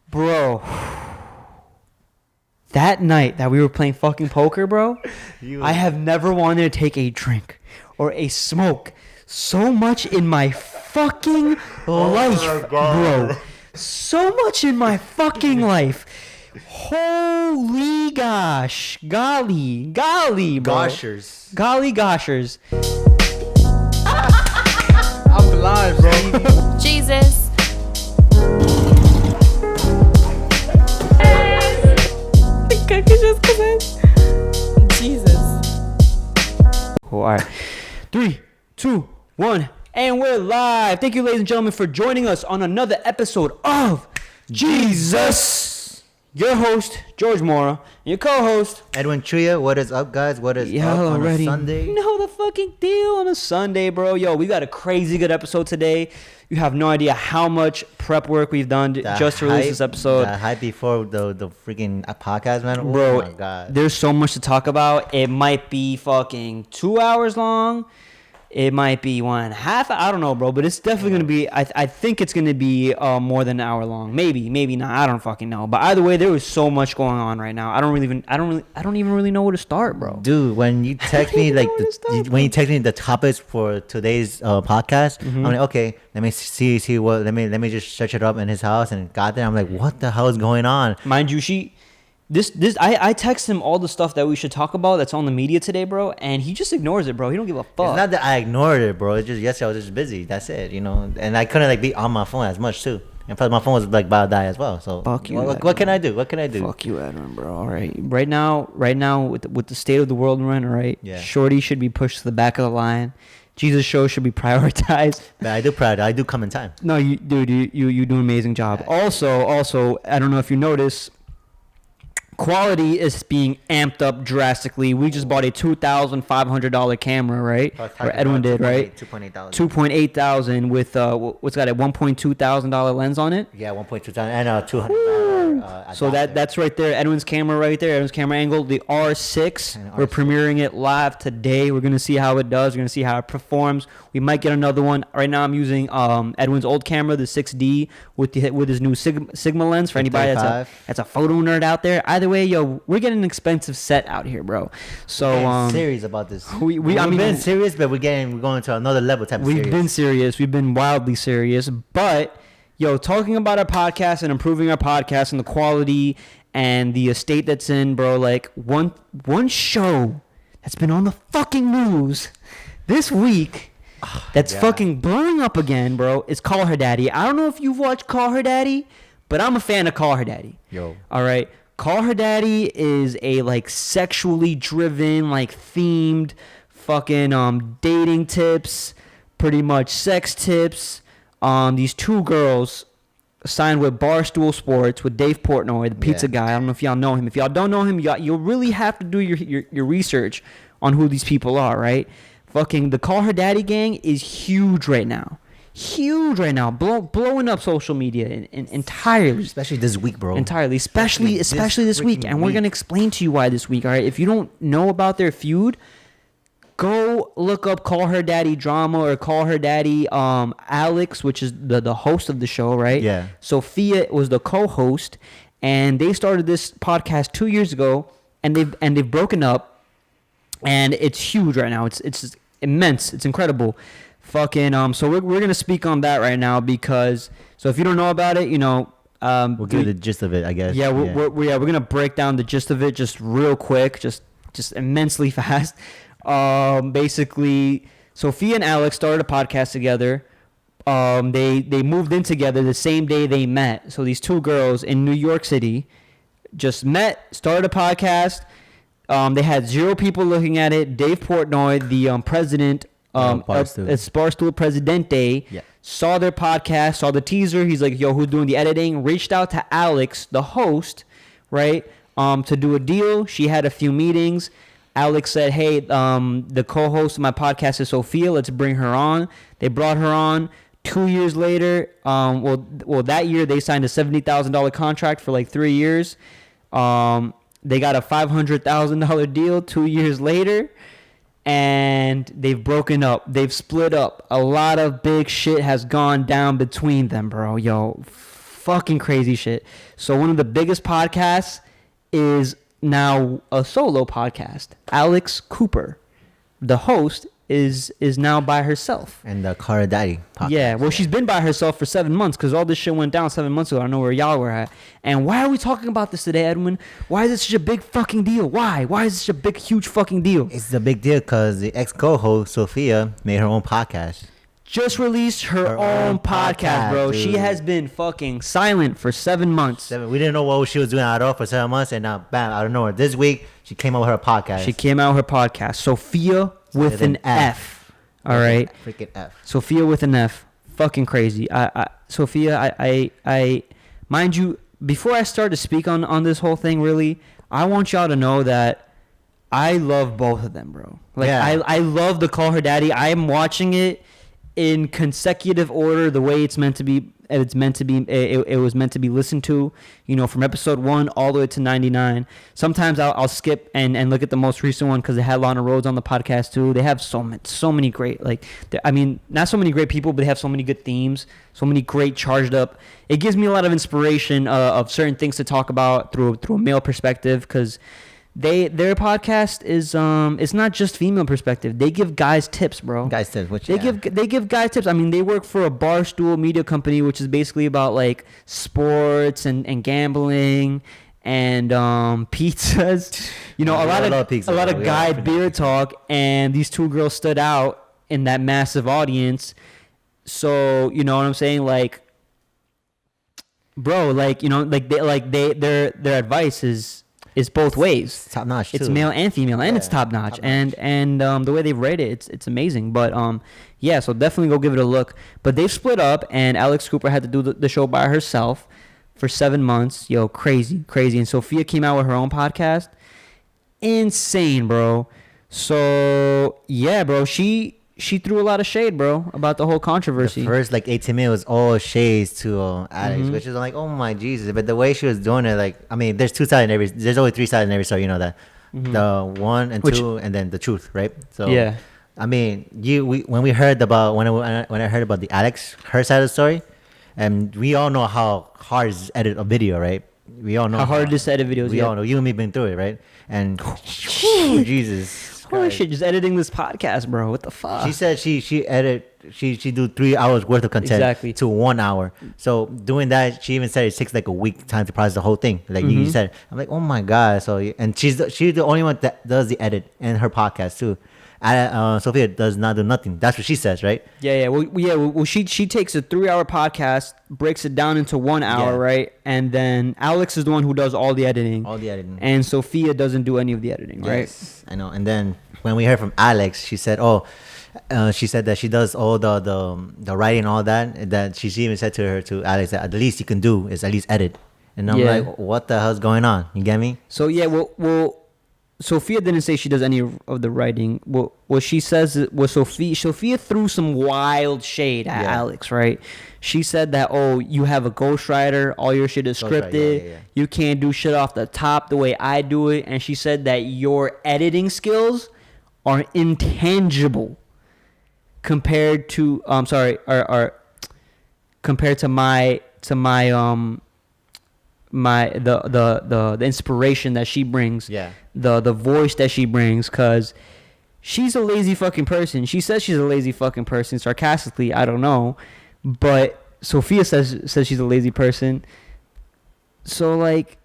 Bro, that night that we were playing fucking poker, bro, I have never wanted to take a drink or a smoke so much in my fucking life, bro. So much in my fucking life. Holy gosh. Golly, bro. Goshers. Golly goshers. I'm blind, bro. Geezus. Jesus. All right. 3, 2, 1, and we're live. Thank you, ladies and gentlemen, for joining us on another episode of Jesus. Your host, George MORA, and your co-host, EDWIN CHUYA. What is up, guys? What is up on a Sunday? Know the fucking deal on a Sunday, bro. Yo, we got a crazy good episode today. You have no idea how much prep work we've done just to release this episode. The hype before the freaking podcast, man. Bro, oh my God. There's so much to talk about. It might be fucking 2 hours long. It might be 1.5. I don't know, bro. But it's definitely gonna be. I think it's gonna be more than an hour long. Maybe not. I don't fucking know. But either way, there was so much going on right now. I don't even really know where to start, bro. Dude, when you text me you text me the topics for today's podcast, I'm like, okay, let me see what. Let me just search it up in his house, and got there. I'm like, what the hell is going on? Mind you, I text him all the stuff that we should talk about that's on the media today, bro, and he just ignores it, bro. He don't give a fuck. It's not that I ignored it, bro. It's just yesterday I was just busy. That's it, you know. And I couldn't be on my phone as much too. And plus my phone was about to die as well. So fuck you. What can I do? What can I do? Fuck you, Edwin, bro. All right. Right now, with the state of the world we're in, all right. Yeah. Shorty should be pushed to the back of the line. Jesus show should be prioritized. But I do come in time. No, you do an amazing job. Yeah. Also, I don't know if you notice, quality is being amped up drastically. We just bought a $2,500 camera, right? Or Edwin did, right? $2,800 with what's got a $1,200 lens on it. Yeah, 1.2 and a 200. So that's right there. Edwin's camera right there. Edwin's camera angle. The R6. We're premiering it live today. We're gonna see how it does. We're gonna see how it performs. We might get another one. Right now, I'm using Edwin's old camera, the 6D, with his new Sigma lens. For anybody that's a photo nerd out there. Either way, yo, we're getting an expensive set out here, bro. So serious about this. We've been serious, but we're going to another level type of serious. We've been serious. We've been wildly serious. But yo, talking about our podcast and improving our podcast and the quality and the estate that's in, bro. Like one show that's been on the fucking news this week. That's fucking blowing up again, bro. It's Call Her Daddy. I don't know if you've watched Call Her Daddy, but I'm a fan of Call Her Daddy. Yo. All right. Call Her Daddy is a like sexually driven, like themed fucking dating tips, pretty much sex tips. These two girls signed with Barstool Sports with Dave Portnoy, the pizza guy. I don't know if y'all know him. If y'all don't know him, you'll really have to do your research on who these people are, right? Fucking the Call Her Daddy gang is huge right now. Blowing up social media entirely. Especially this week, bro. Entirely. Especially this week. And we're going to explain to you why this week, all right? If you don't know about their feud, go look up Call Her Daddy Drama or Call Her Daddy Alex, which is the host of the show, right? Yeah. Sophia was the co-host, and they started this podcast 2 years ago, and they've broken up, and it's huge right now. It's immense. It's incredible. Fucking so we're gonna speak on that right now because if you don't know about it, you know, we'll give the gist of it, I guess. Yeah, we're gonna break down the gist of it just real quick, just immensely fast. Basically, Sophia and Alex started a podcast together. They moved in together the same day they met. So these two girls in New York City just met, started a podcast. They had 0 people looking at it. Dave Portnoy, the president. Barstool Presidente, saw their podcast, saw the teaser. He's like, yo, who's doing the editing? Reached out to Alex, the host, right, to do a deal. She had a few meetings. Alex said, hey, the co-host of my podcast is Sofia. Let's bring her on. They brought her on. 2 years later, that year they signed a $70,000 contract for like 3 years. They got a $500,000 deal 2 years later. And they've broken up. They've split up. A lot of big shit has gone down between them, bro. Yo, fucking crazy shit. So one of the biggest podcasts is now a solo podcast. Alex Cooper, the host, is now by herself. And the Car Daddy podcast. Yeah, well, she's been by herself for 7 months because all this shit went down 7 months ago. I don't know where y'all were at. And why are we talking about this today, Edwin? Why is it such a big fucking deal? Why? Why is it such a big, huge fucking deal? It's a big deal because the ex-co-host, Sofia, made her own podcast. Just released her own podcast, bro. dude. She has been fucking silent for 7 months. We didn't know what she was doing at all for 7 months, and now, bam, out of nowhere. This week, she came out with her podcast. She came out with her podcast, Sofia with an F. All right, freaking F. Sofia with an F. Fucking crazy. Sophia, I mind you, before I start to speak on this whole thing, really, I want y'all to know that I love both of them, bro. Like, Yeah. I love the Call Her Daddy. I am watching it in consecutive order, the way it's meant to be. It's meant to be. It was meant to be listened to. You know, from episode 1 all the way to 99. Sometimes I'll skip and look at the most recent one because they had Lana Rhodes on the podcast too. They have so many great, like, I mean, not so many great people, but they have so many good themes. So many great charged up. It gives me a lot of inspiration of certain things to talk about through a male perspective because their podcast is it's not just female perspective. They give guys tips, bro. Guys tips, which They give guys tips. I mean, they work for a Barstool media company, which is basically about like sports and gambling and pizzas. You know, a lot of guy beer talk, and these two girls stood out in that massive audience. So, you know what I'm saying? Like, bro, like, you know, like their advice is both ways. Top notch. It's male and female, and it's top notch. And the way they've rated it's amazing. But yeah, so definitely go give it a look. But they've split up, and Alex Cooper had to do the show by herself for 7 months. Yo, crazy. And Sophia came out with her own podcast. Insane, bro. So yeah, bro, she threw a lot of shade, bro, about the whole controversy. The first like 18 minutes was all shades to Alex, which is like, oh my Jesus. But the way she was doing it, like, I mean, there's there's only 3 sides in every story, you know that. The 1 and 2, and then the truth, right? So Yeah. I mean, when I heard about the her side of the story, and we all know how hard it is to edit a video, right? We all know how hard it is to edit videos. We all know. You and me been through it, right? And Jesus. Holy shit, just editing this podcast, bro. What the fuck? She said she do 3 hours worth of content to 1 hour. So doing that, she even said it takes like a week time to process the whole thing. Like you said, I'm like, oh my god. So and she's the only one that does the edit in her podcast too. Sofia does not do nothing. That's what she says, right? Yeah. Well, she takes a 3-hour podcast, breaks it down into 1 hour, right? And then Alex is the one who does all the editing. And Sophia doesn't do any of the editing, right? Yes, I know. And then when we heard from Alex, she said, she said that she does all the writing and all that. And that she even said to Alex that the least you can do is at least edit. And I'm like, what the hell's going on? You get me? So yeah, well. Sophia didn't say she does any of the writing. What she says was Sophia threw some wild shade at Alex, right? She said that, oh, you have a ghostwriter, all your shit is scripted, you can't do shit off the top the way I do it, and she said that your editing skills are intangible compared to compared to my the inspiration that she brings, the voice that she brings, because she's a lazy fucking person. She says she's a lazy fucking person sarcastically. I don't know, but Sophia says she's a lazy person. So like,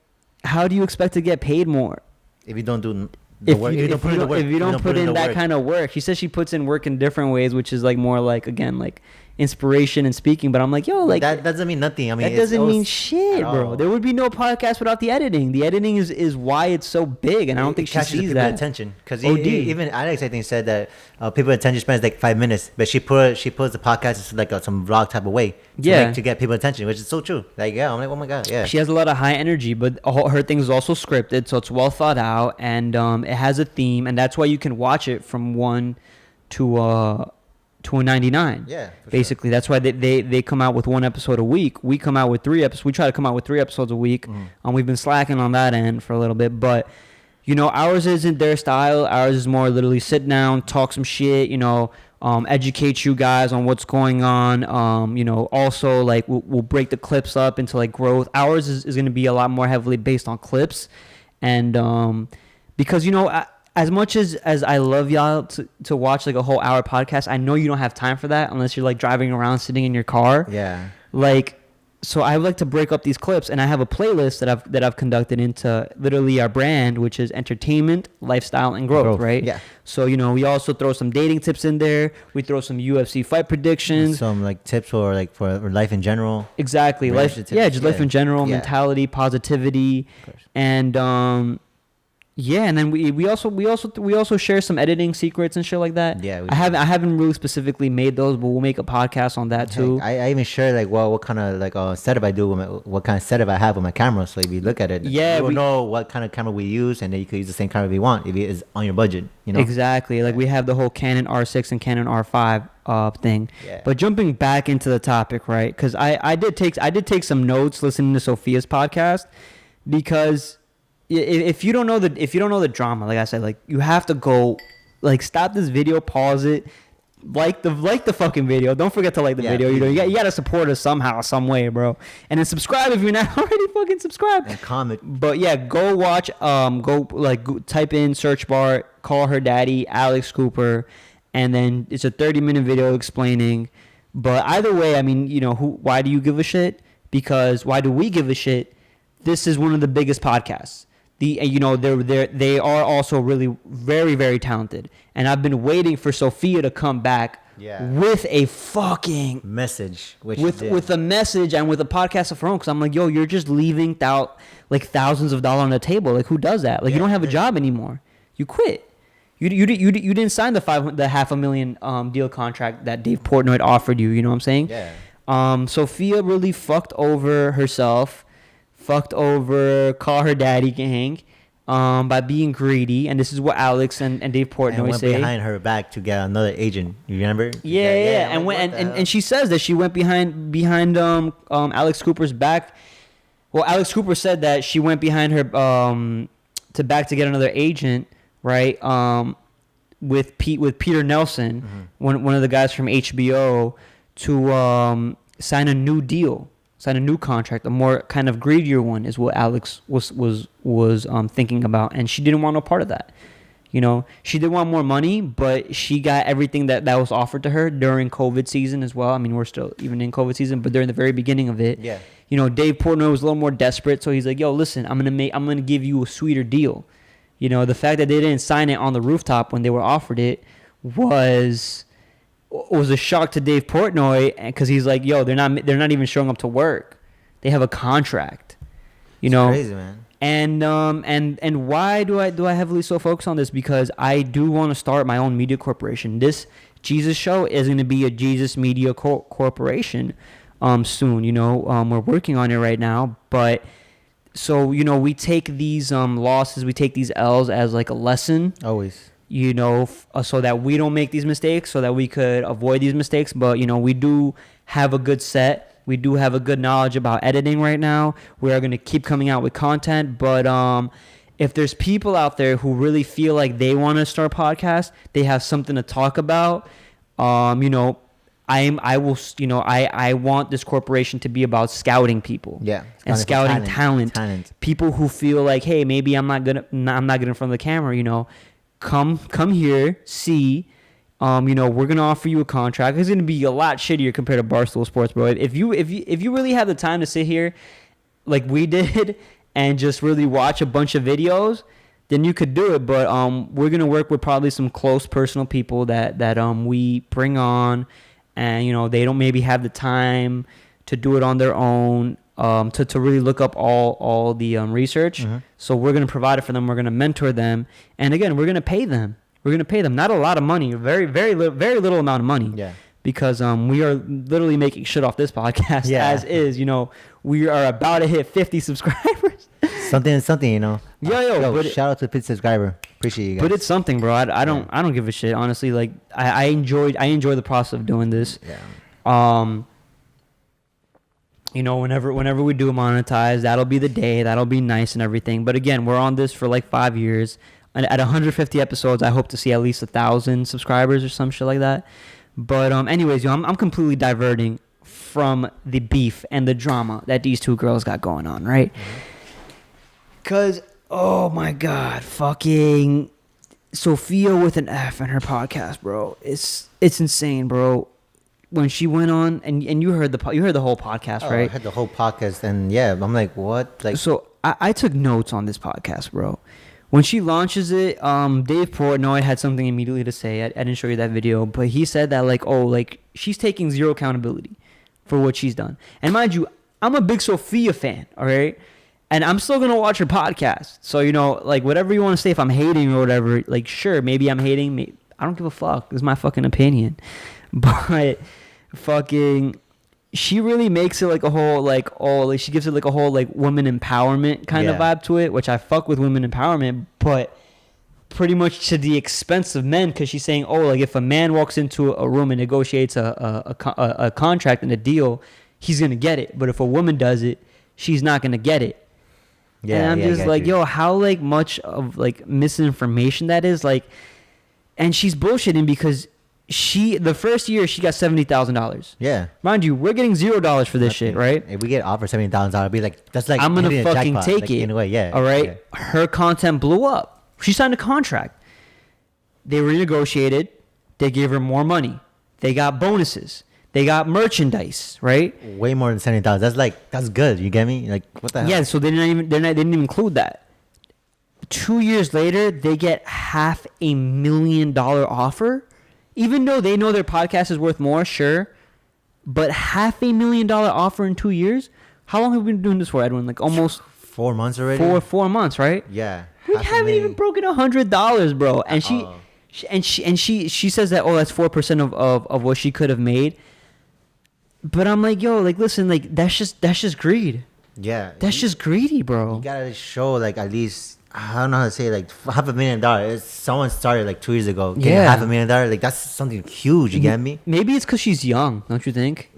how do you expect to get paid more if you don't do if you don't put in that kind of work? She says she puts in work in different ways, which is like more like, again, like inspiration and speaking. But I'm like, yo, like that doesn't mean nothing. I mean, that doesn't mean shit, bro. There would be no podcast without the editing. The editing is why it's so big, and I don't think she sees that attention. Because even Alex, I think, said that people's attention spans like 5 minutes, but she puts the podcast into like some vlog type of way to get people's attention, which is so true. Like, I'm like, oh my god, she has a lot of high energy, but her thing is also scripted, so it's well thought out, and it has a theme, and that's why you can watch it from 1 to a 99. Basically, that's why they come out with 1 episode a week. We come out with 3 episodes. We try to come out with 3 episodes a week. We've been slacking on that end for a little bit, but you know, ours isn't their style. Ours is more literally sit down, talk some shit, you know, educate you guys on what's going on. You know, also like we'll break the clips up into like growth. Ours is going to be a lot more heavily based on clips, and because, you know, as much as I love y'all to watch like a whole hour podcast, I know you don't have time for that unless you're like driving around sitting in your car. Yeah. Like, so I would like to break up these clips, and I have a playlist that I've conducted into literally our brand, which is entertainment, lifestyle, and growth, right? Yeah. So, you know, we also throw some dating tips in there. We throw some UFC fight predictions. Some like tips for life in general. Exactly. Life in general, mentality, positivity, and yeah, and then we also share some editing secrets and shit like that. Yeah, I haven't really specifically made those, but we'll make a podcast on that too. I even share like what kind of like setup I do what kind of setup I have with my camera. So if you look at it, you will know what kind of camera we use, and then you could use the same camera if you want if it is on your budget. You know exactly. Like we have the whole Canon R6 and Canon R5 thing. Yeah. But jumping back into the topic, right? Because I did take some notes listening to Sofia's podcast, because if you don't know the drama, like I said, like you have to go, like stop this video, pause it, like the fucking video. Don't forget to like the video. You know, you got to support us somehow, some way, bro. And then subscribe if you're not already fucking subscribed. And comment. But yeah, go watch. Go type in search bar, call her daddy, Alex Cooper, and then it's a 30-minute video explaining. But either way, I mean, you know, why do you give a shit? Because why do we give a shit? This is one of the biggest podcasts. You know, they are also really very, very talented, and I've been waiting for Sofia to come back with a fucking message, with a message and with a podcast of her own. Because I'm like, yo, you're just leaving out like thousands of dollars on the table. Like, who does that? Like, you don't have a job anymore. You quit. You didn't sign the $500,000 deal contract that Dave Portnoy offered you. You know what I'm saying? Yeah. Sophia really fucked over herself. Fucked over call her daddy gang by being greedy, and this is what Alex and Dave Portnoy say. Went behind her back to get another agent. You remember? Yeah. And she says that she went behind Alex Cooper's back. Well, Alex Cooper said that she went behind her to get another agent, right? With Peter Nelson, one of the guys from HBO, to sign a new deal. Sign a new contract, a more kind of greedier one, is what Alex was thinking about, and she didn't want no part of that. You know, she did want more money, but she got everything that was offered to her during COVID season as well. I mean, we're still even in COVID season, but during the very beginning of it, you know, Dave Portnoy was a little more desperate, so he's like, "Yo, listen, I'm gonna give you a sweeter deal." You know, the fact that they didn't sign it on the rooftop when they were offered it was a shock to Dave Portnoy, because he's like, yo, they're not even showing up to work. They have a contract. You know, crazy, man. And why do I heavily so focus on this? Because I do want to start my own media corporation. This Geezus show is going to be a Geezus Media Corporation soon. You know, we're working on it right now, but so, you know, we take these losses, we take these L's as like a lesson. Always. You know, so that we don't make these mistakes, so that we could avoid these mistakes. But, you know, we do have a good set. We do have a good knowledge about editing right now. We are going to keep coming out with content. But if there's people out there who really feel like they want to start a podcast, they have something to talk about, you know, I want this corporation to be about scouting people. Yeah. And scouting talent. People who feel like, hey, maybe I'm not good in front of the camera, you know. Come here, see. You know, we're gonna offer you a contract. It's gonna be a lot shittier compared to Barstool Sports, bro. If you really have the time to sit here, like we did, and just really watch a bunch of videos, then you could do it. But we're gonna work with probably some close personal people that we bring on, and you know, they don't maybe have the time to do it on their own. To really look up all the research. So we're going to provide it for them. We're going to mentor them. And again, we're going to pay them. Not a lot of money, very little amount of money. Yeah. Because we are literally making shit off this podcast as is. You know, we are about to hit 50 subscribers. Something, you know. Yo, shout out to the subscriber. Appreciate you guys. But it's something, bro. I don't give a shit, honestly. Like I enjoy the process of doing this. Yeah. You know, whenever we do monetize, that'll be the day. That'll be nice and everything. But again, we're on this for like 5 years. And at 150 episodes, I hope to see at least 1,000 subscribers or some shit like that. But anyways, I'm completely diverting from the beef and the drama that these two girls got going on, right? Cause oh my god, fucking Sofia with an F in her podcast, bro. It's insane, bro. When she went on, and you heard the whole podcast, right? I heard the whole podcast, and yeah, I'm like, what? Like, so I took notes on this podcast, bro. When she launches it, Dave Portnoy had something immediately to say. I didn't show you that video, but he said that like she's taking zero accountability for what she's done. And mind you, I'm a big Sofia fan, all right? And I'm still gonna watch her podcast. So like whatever you want to say, if I'm hating or whatever, like sure, maybe I'm hating. I don't give a fuck. This is my fucking opinion, but. Fucking she really makes it like a whole like she gives it like a whole like woman empowerment kind of vibe to it, which I fuck with women empowerment, but pretty much to the expense of men, because she's saying like if a man walks into a room and negotiates a contract and a deal, he's gonna get it, but if a woman does it, she's not gonna get it. And I'm just like, yo, how like much of like misinformation that is, like, and she's bullshitting because the first year she got $70,000. Yeah. Mind you, we're getting $0 for this shit, right? If we get offered $70,000, I'd be like, that's like I'm gonna fucking jackpot, take like, it. In a way, yeah. All right. Yeah. Her content blew up. She signed a contract. They renegotiated. They gave her more money. They got bonuses. They got merchandise, right? Way more than $70,000. That's good. You get me? Like, what the hell? Yeah. So they didn't even include that. 2 years later, they get $500,000 offer. Even though they know their podcast is worth more, sure, but $500,000 offer in 2 years? How long have we been doing this for, Edwin? Like almost 4 months already? 4 months, right? Yeah. We haven't even broken $100, bro. And she says that, that's 4% of what she could have made. But I'm like, yo, like listen, like that's just greed. Yeah. That's just greedy, bro. You gotta show like at least, I don't know how to say, like $500,000. Someone started like 2 years ago getting $500,000. Like that's something huge. You get me? Maybe it's because she's young, don't you think?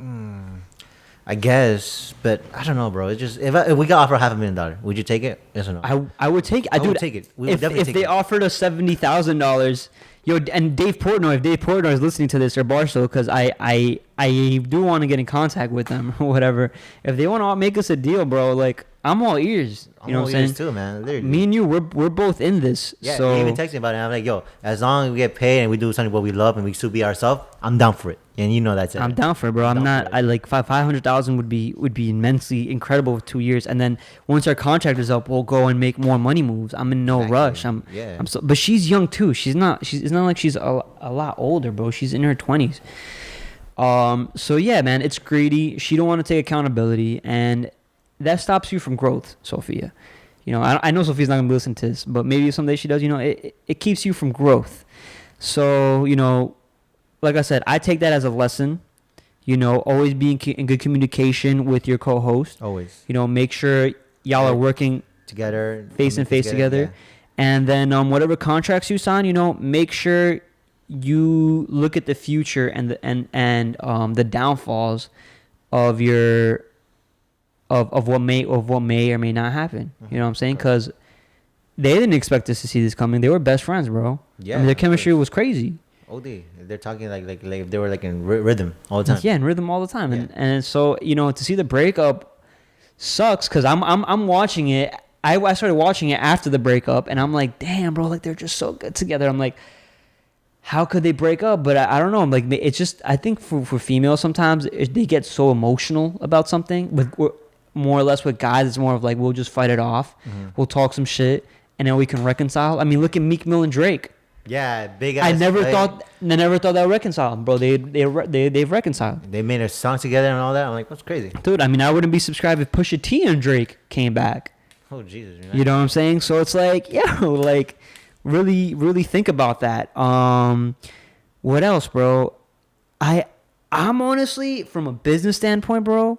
I guess, but I don't know, bro. It's just if we got offered $500,000, would you take it? Yes or no? I would take it. I would take it. If they offered us $70,000, yo, and Dave Portnoy, if Dave Portnoy is listening to this, or Barstow, because I do want to get in contact with them or whatever. If they want to make us a deal, bro, like I'm all ears. You know what I'm saying? Too, man. Literally. Me and you, we're both in this. Yeah, so he even texted me about it. I'm like, yo, as long as we get paid and we do something what we love and we still be ourselves, I'm down for it. And you know that's it. I'm down for it, bro. I'm not. I like 500,000 would be immensely incredible with 2 years, and then once our contract is up, we'll go and make more money moves. I'm in no rush. But she's young too. It's not like she's a lot older, bro. She's in her 20s. So yeah, man, it's greedy. She don't want to take accountability, and that stops you from growth, Sofia. I know Sofia's not gonna listen to this, but maybe someday she does. It keeps you from growth. So like I said, I take that as a lesson. Always be in good communication with your co-host. Always. Make sure y'all are working together, face and face together. Yeah. And then whatever contracts you sign, make sure you look at the future and the downfalls of your of what may or may not happen. You know what I'm saying? Because they didn't expect us to see this coming. They were best friends, bro. Yeah, their chemistry was crazy. OD. They're talking like they were like in rhythm all the time. Yeah, in rhythm all the time. Yeah. And so to see the breakup sucks because I'm watching it. I started watching it after the breakup, and I'm like, damn, bro, like they're just so good together. I'm like, how could they break up? But I don't know. I'm like, it's just, I think for females sometimes they get so emotional about something. With more or less with guys, it's more of like we'll just fight it off. Mm-hmm. We'll talk some shit, and then we can reconcile. I mean, look at Meek Mill and Drake. Yeah, big ass. I never thought they would reconcile, bro. They've reconciled. They made a song together and all that. I'm like, that's crazy, dude. I mean, I wouldn't be subscribed if Pusha T and Drake came back. Oh Jesus, you know what I'm saying? So it's like, like really, really think about that. What else, bro? I'm honestly, from a business standpoint, bro.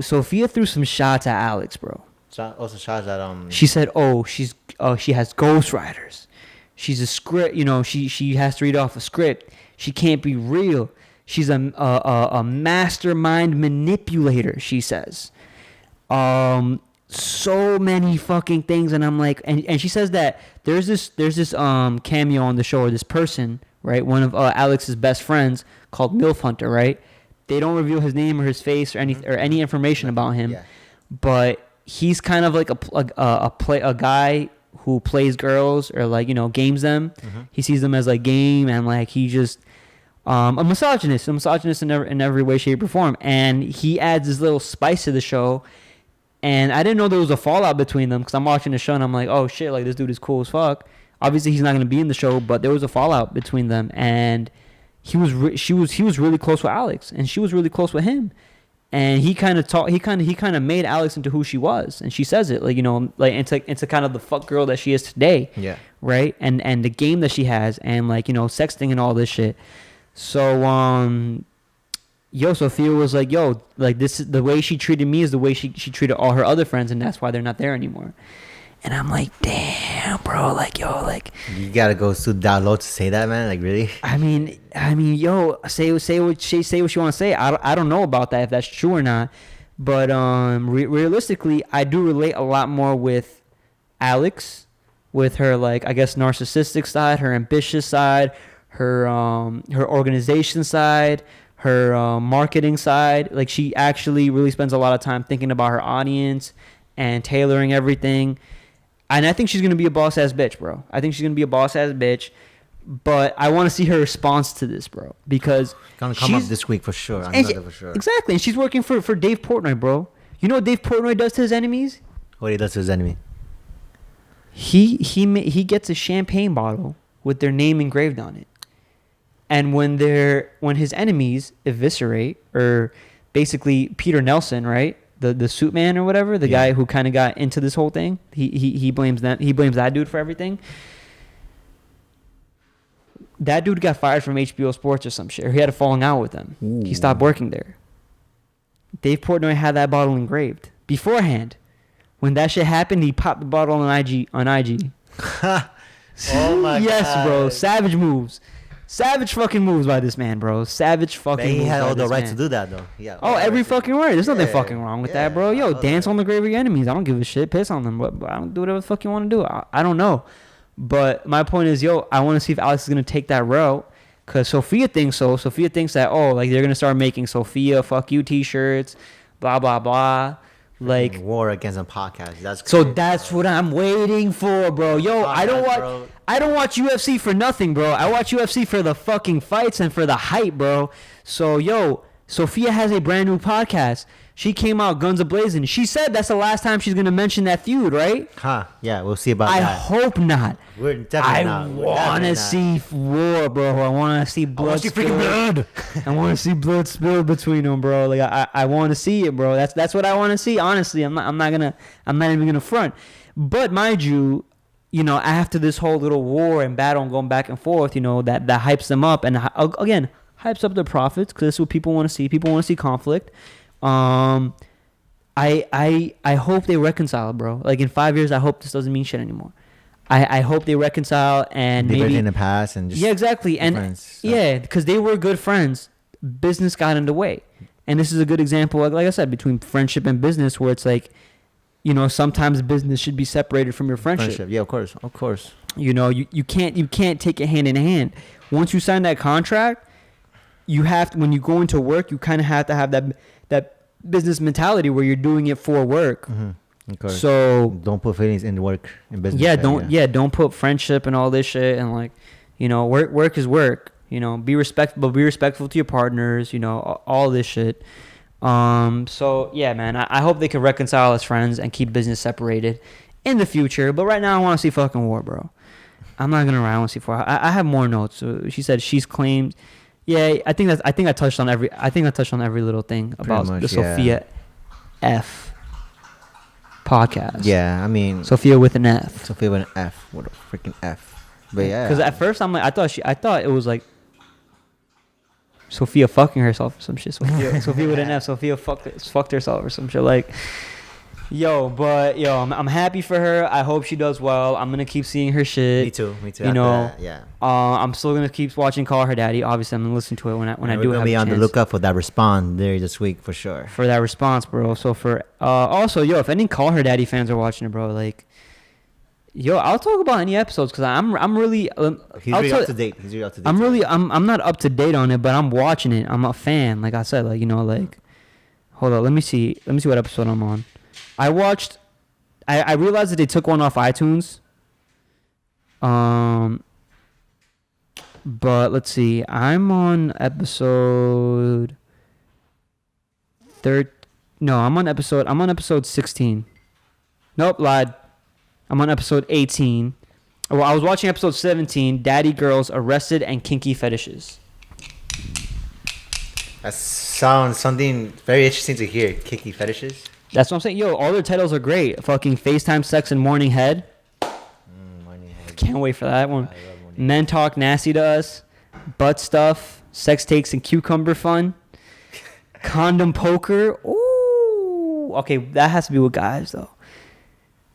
Sofia threw some shots at Alex, bro. Also shots at She said, she has ghostwriters. She's a script, she has to read off a script. She can't be real. She's a mastermind manipulator, she says. so many fucking things, and I'm like, and she says that there's this cameo on the show, or this person, right? One of Alex's best friends called MILF Hunter, right? They don't reveal his name or his face or any information about him, but he's kind of like a guy who plays girls, or like, you know, games them. He sees them as like game, and like he just a misogynist in every way, shape, or form. And he adds this little spice to the show. And I didn't know there was a fallout between them, because I'm watching the show and I'm like, oh shit, like this dude is cool as fuck. Obviously he's not going to be in the show, but there was a fallout between them, and he was really close with Alex, and she was really close with him. And he kind of made Alex into who she was, and she says it, like, you know, like into kind of the fuck girl that she is today. Yeah. Right? And the game that she has, and like, you know, sexting and all this shit. So Sofia was like, yo, like this is the way she treated me is the way she treated all her other friends, and that's why they're not there anymore. And I'm like, damn, bro, like, yo, like, you gotta go so down low to say that, man. Like, really? I mean, yo, say what you want to say. I don't know about that, if that's true or not, but realistically, I do relate a lot more with Alex, with her, like, I guess, narcissistic side, her ambitious side, her organization side, her marketing side. Like, she actually really spends a lot of time thinking about her audience and tailoring everything. And I think she's going to be a boss-ass bitch, bro. I think she's going to be a boss-ass bitch. But I want to see her response to this, bro. Because going to come up this week for sure. I know that for sure. Exactly. And she's working for Dave Portnoy, bro. You know what Dave Portnoy does to his enemies? What he does to his enemy? He gets a champagne bottle with their name engraved on it. And when his enemies eviscerate, or basically Peter Nelson, right? The suit man or whatever, the guy who kind of got into this whole thing, he blames that dude for everything. That dude got fired from HBO Sports or some shit, or he had a falling out with them. Ooh. He stopped working there. Dave Portnoy had that bottle engraved beforehand. When that shit happened, he popped the bottle on IG. Oh my yes, God. Bro, savage moves. Savage fucking moves by this man, bro. Savage fucking moves. He had all the right to do that, though. Yeah. Oh, every fucking word. There's nothing fucking wrong with that, bro. Yo, dance on the grave of your enemies. I don't give a shit. Piss on them. But I don't do whatever the fuck you want to do. I don't know. But my point is, yo, I want to see if Alex is going to take that route. Because Sofia thinks so. Sofia thinks that, oh, like they're going to start making Sofia fuck you t-shirts, blah, blah, blah. Like war against a podcast. That's crazy, so that's what I'm waiting for, bro. Yo, I don't watch UFC for nothing, bro. I watch UFC for the fucking fights and for the hype, bro. So yo, Sofia has a brand new podcast. She came out guns a-blazing. She said that's the last time she's gonna mention that feud, right? Huh? Yeah, we'll see about that. I hope not. We're definitely not. I want to see war, bro. I want to see blood. I want to see blood spilled between them, bro. Like I want to see it, bro. That's what I want to see. Honestly, I'm not even gonna front. But mind you, you know, after this whole little war and battle and going back and forth, you know, that hypes them up, and again hypes up their profits, because that's what people want to see. People want to see conflict. I hope they reconcile, bro. Like in 5 years, I hope this doesn't mean shit anymore. I hope they reconcile, and maybe in the past, and just exactly, and friends, because they were good friends. Business got in the way, and this is a good example, like I said, between friendship and business, where it's like, you know, sometimes business should be separated from your friendship. Yeah, of course. You know, you can't take it hand in hand. Once you sign that contract, you have to, when you go into work, you kind of have to have that business mentality where you're doing it for work. Mm-hmm. So don't put feelings in work in business. Don't put friendship and all this shit, and like, you know, work is work. You know, be respectful to your partners. You know, all this shit. So yeah, man, I hope they can reconcile as friends and keep business separated in the future. But right now, I want to see fucking war, bro. I'm not gonna lie, I want to see war. I have more notes. So she said she's claimed. Yeah, I think I touched on every little thing about the Sofia F podcast. Yeah, I mean Sofia with an F. Sofia with an F. What a freaking F. But yeah, because at first I'm like, I thought it was like Sofia fucking herself or some shit. Sofia with an F. Sofia fucked herself or some shit. Like, I'm happy for her. I hope she does well. I'm gonna keep seeing her shit. Me too. You know, yeah. I'm still gonna keep watching Call Her Daddy. Obviously, I'm gonna listen to it when I do we're have gonna be a on the chance lookout for that response there this week for sure. for that response, bro. So for also, if any Call Her Daddy fans are watching it, bro, like, I'll talk about any episodes because I'm really He's really up to date. I'm not up to date on it, but I'm watching it. I'm a fan. Like I said, like, hold on, let me see what episode I'm on. I realized that they took one off iTunes. But let's see. I'm on episode I'm on episode 16. Nope, lied. I'm on episode 18. Well, I was watching episode 17, Daddy Girls Arrested and Kinky Fetishes. That sounds something very interesting to hear. Kinky fetishes. That's what I'm saying. All their titles are great. Fucking FaceTime Sex and Morning Head. Morning Head. Can't wait for that one. I love Morning Men Talk Nasty to Us. Butt Stuff. Sex Takes and Cucumber Fun. Condom Poker. Ooh. Okay, that has to be with guys, though.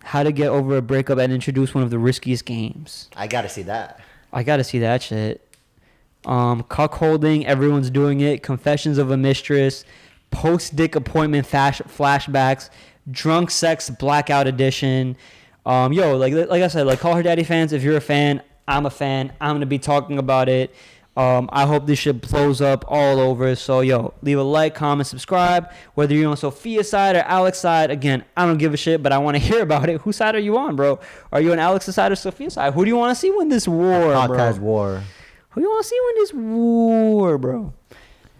How to Get Over a Breakup and Introduce One of the Riskiest Games. I gotta see that. I gotta see that shit. Cuckolding, Everyone's Doing It. Confessions of a Mistress. Post-dick appointment flashbacks. Drunk Sex Blackout Edition. Like I said, like, Call Her Daddy fans, if you're a fan, I'm a fan. I'm gonna be talking about it. I hope this shit blows up all over. So, leave a like, comment, subscribe. Whether you're on Sofia's side or Alex's side, again, I don't give a shit, but I want to hear about it. Whose side are you on, bro? Are you on Alex's side or Sofia's side? Who do you want to see win this war, Podcast bro? war. Who do you want to see win this war, bro?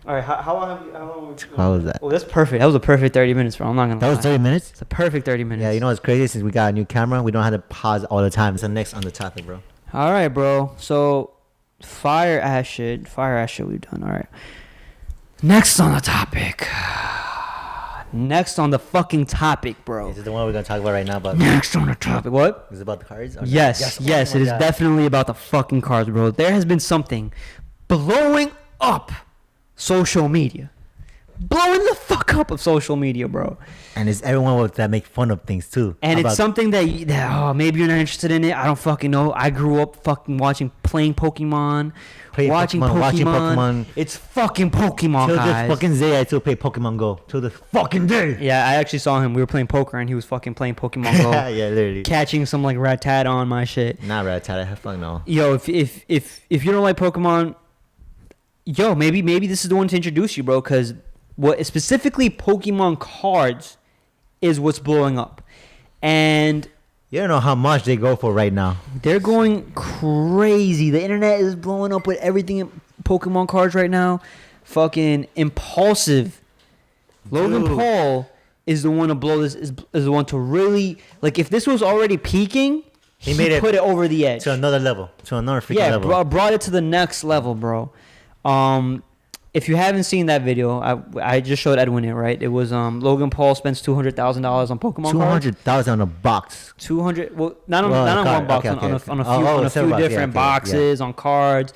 All right, how long How was that? Oh, that's perfect. That was a perfect 30 minutes, bro. I'm not going to lie. That was 30 minutes? It's a perfect 30 minutes. Yeah, you know what's crazy? Since we got a new camera, we don't have to pause all the time. So next on the topic, bro. All right, bro. So, fire ass shit we've done. All right. Next on the topic. Next on the fucking topic, bro. Is it the one we're going to talk about right now? But Next on the topic. What? Is it about the cards? Okay. Yes, it is definitely about the fucking cards, bro. There has been something blowing up social media. Blowing the fuck up of social media, bro. And it's everyone that make fun of things too. And it's something that maybe you're not interested in it. I don't fucking know. I grew up fucking playing Pokemon. Watching Pokemon. It's fucking Pokemon, till guys. this fucking day, I still play Pokemon Go. Till this fucking day. Yeah, I actually saw him. We were playing poker, and he was fucking playing Pokemon Go. Yeah, literally. Catching some like Rattata on my shit. Not Rattata. I fucking know. If you don't like Pokemon, maybe this is the one to introduce you, bro. Because what specifically Pokemon cards is what's blowing up, and you don't know how much they go for right now. They're going crazy. The internet is blowing up with everything in Pokemon cards right now. Fucking impulsive. Logan Paul is the one to blow this. Is the one to really, like, if this was already peaking, he made put it over the edge to another level, to another freaking level. Yeah, brought it to the next level, bro. If you haven't seen that video, I just showed Edwin it, right? It was Logan Paul spends $200,000 on Pokemon cards. $200,000 on a box. 200. Well, not on one box. On a few different boxes, on cards,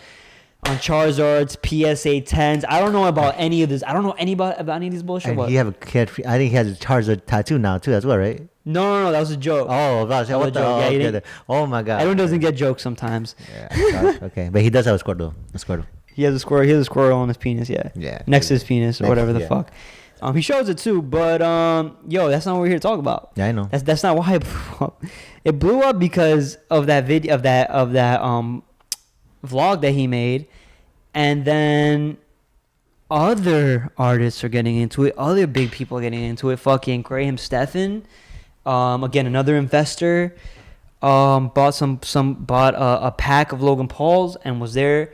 on Charizards, PSA 10s. I don't know about any of this. I don't know about any of these bullshit. And I think he has a Charizard tattoo now too, as well, right? No, that was a joke. Oh gosh, what the joke. Yeah, oh my god. Everyone doesn't get jokes sometimes. Yeah. Okay, but he does have a Squirtle. He has a squirrel on his penis, yeah. Yeah. Next to his penis or whatever the fuck. He shows it too, but that's not what we're here to talk about. Yeah, I know. That's not why it blew up. It blew up because of that video of that vlog that he made, and then other artists are getting into it. Other big people are getting into it. Fucking Graham Stephan, again another investor, bought a pack of Logan Pauls and was there.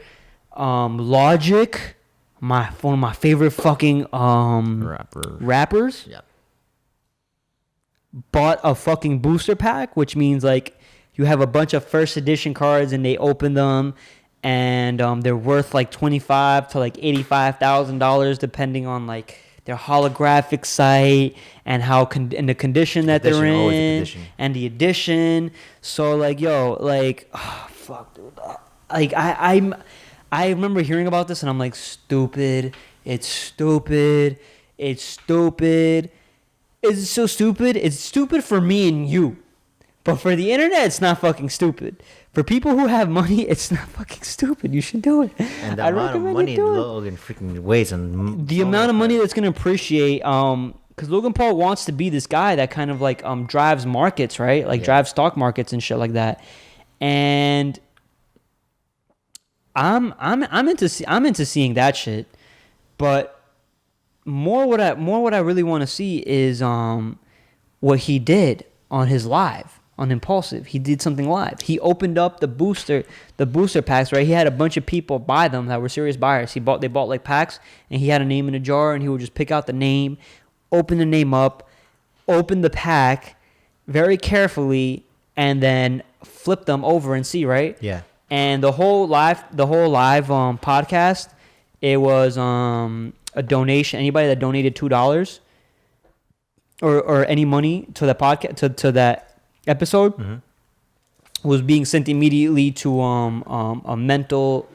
Logic, one of my favorite fucking rappers. Yep. Bought a fucking booster pack, which means like you have a bunch of first edition cards and they open them and they're worth like $25,000 to like $85,000 depending on like their holographic site and how in the condition that they're in and the edition. So like fuck, dude. Like I remember hearing about this and I'm like, stupid. It's stupid. is so stupid. It's stupid for me and you. But for the internet, it's not fucking stupid. For people who have money, it's not fucking stupid. You should do it. And the amount of money Logan freaking weighs on the amount of money that's going to appreciate, because Logan Paul wants to be this guy that kind of like drives markets, right? Like drives stock markets and shit like that. And I'm into seeing that shit. But more what I really want to see is what he did on his live. On Impulsive, he did something live. He opened up the booster packs, right? He had a bunch of people buy them that were serious buyers. They bought like packs, and he had a name in a jar, and he would just pick out the name, open the name up, open the pack very carefully, and then flip them over and see, right? Yeah. And the whole live podcast, it was a donation. Anybody that donated $2 or any money to the podcast to that episode was being sent immediately to a mental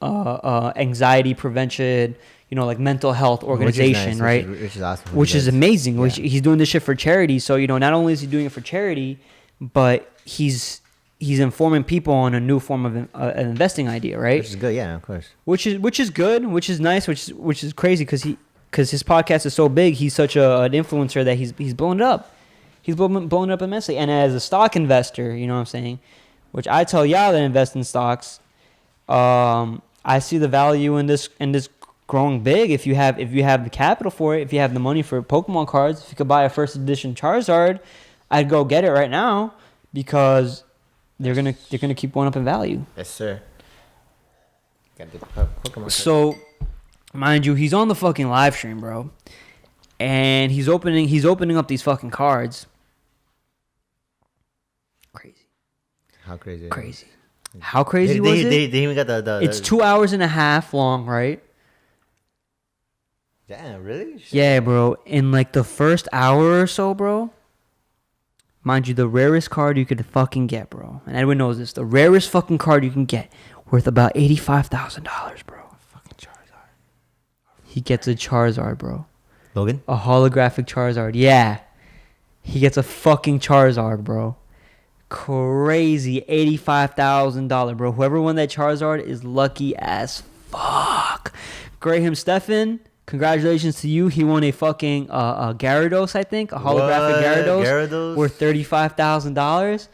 anxiety prevention, like mental health organization, nice, right? Which is awesome. Which is amazing. Yeah. Which he's doing this shit for charity. So not only is he doing it for charity, but he's informing people on a new form of an investing idea, right? Which is good, yeah, of course. Which is good, which is nice, which is crazy because his podcast is so big. He's such an influencer that he's blown it up. He's blown up immensely. And as a stock investor, you know what I'm saying, which I tell y'all that invest in stocks, I see the value in this growing big. If you have the capital for it, if you have the money for Pokemon cards, if you could buy a first edition Charizard, I'd go get it right now because they're gonna keep going up in value. Yes, sir. So, mind you, he's on the fucking live stream, bro. And he's opening up these fucking cards. Crazy. How crazy? Crazy. How crazy was it? They even got the It's 2 hours and a half long, right? Damn, really? Shit. Yeah, bro. In like the first hour or so, bro. Mind you, the rarest card you could fucking get, bro. And Edwin knows this. The rarest fucking card you can get, worth about $85,000, bro. Fucking Charizard. He gets a Charizard, bro. Logan? A holographic Charizard. Yeah. He gets a fucking Charizard, bro. Crazy. $85,000, bro. Whoever won that Charizard is lucky as fuck. Graham Stephan, congratulations to you. He won a fucking Gyarados, I think. A holographic Gyarados. Worth $35,000.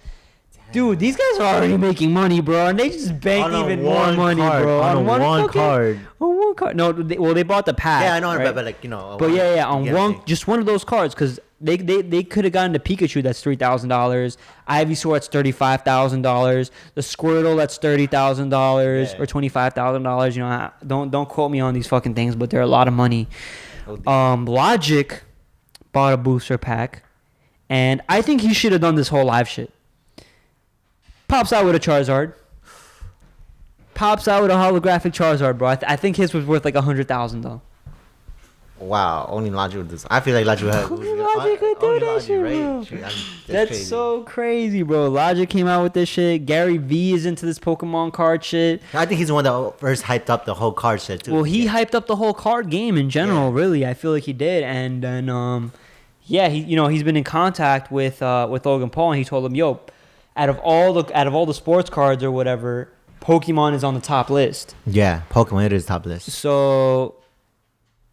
Dude, these guys are already making money, bro, and they just banked even more money, bro. On one card. On one card. No, they bought the pack. Yeah, I know, right? but like But yeah, on one, just one of those cards, because they could have gotten the Pikachu that's $3,000, Ivysaur that's $35,000, the Squirtle that's $30,000 or $25,000. Don't quote me on these fucking things, but they're a lot of money. Logic bought a booster pack, and I think he should have done this whole live shit. Pops out with a Charizard. Pops out with a holographic Charizard, bro. I think his was worth like $100,000 though. Wow, only Logic would do this. I feel like Logic would have. Only Logic could do that shit, bro. That's crazy. So crazy, bro. Logic came out with this shit. Gary V is into this Pokemon card shit. I think he's the one that first hyped up the whole card shit too. Well, he hyped up the whole card game in general. Yeah. Really, I feel like he did. And then, he's been in contact with Logan Paul, and he told him, "Yo, out of all the sports cards or whatever, Pokemon is on the top list." Yeah, Pokemon is top list. So,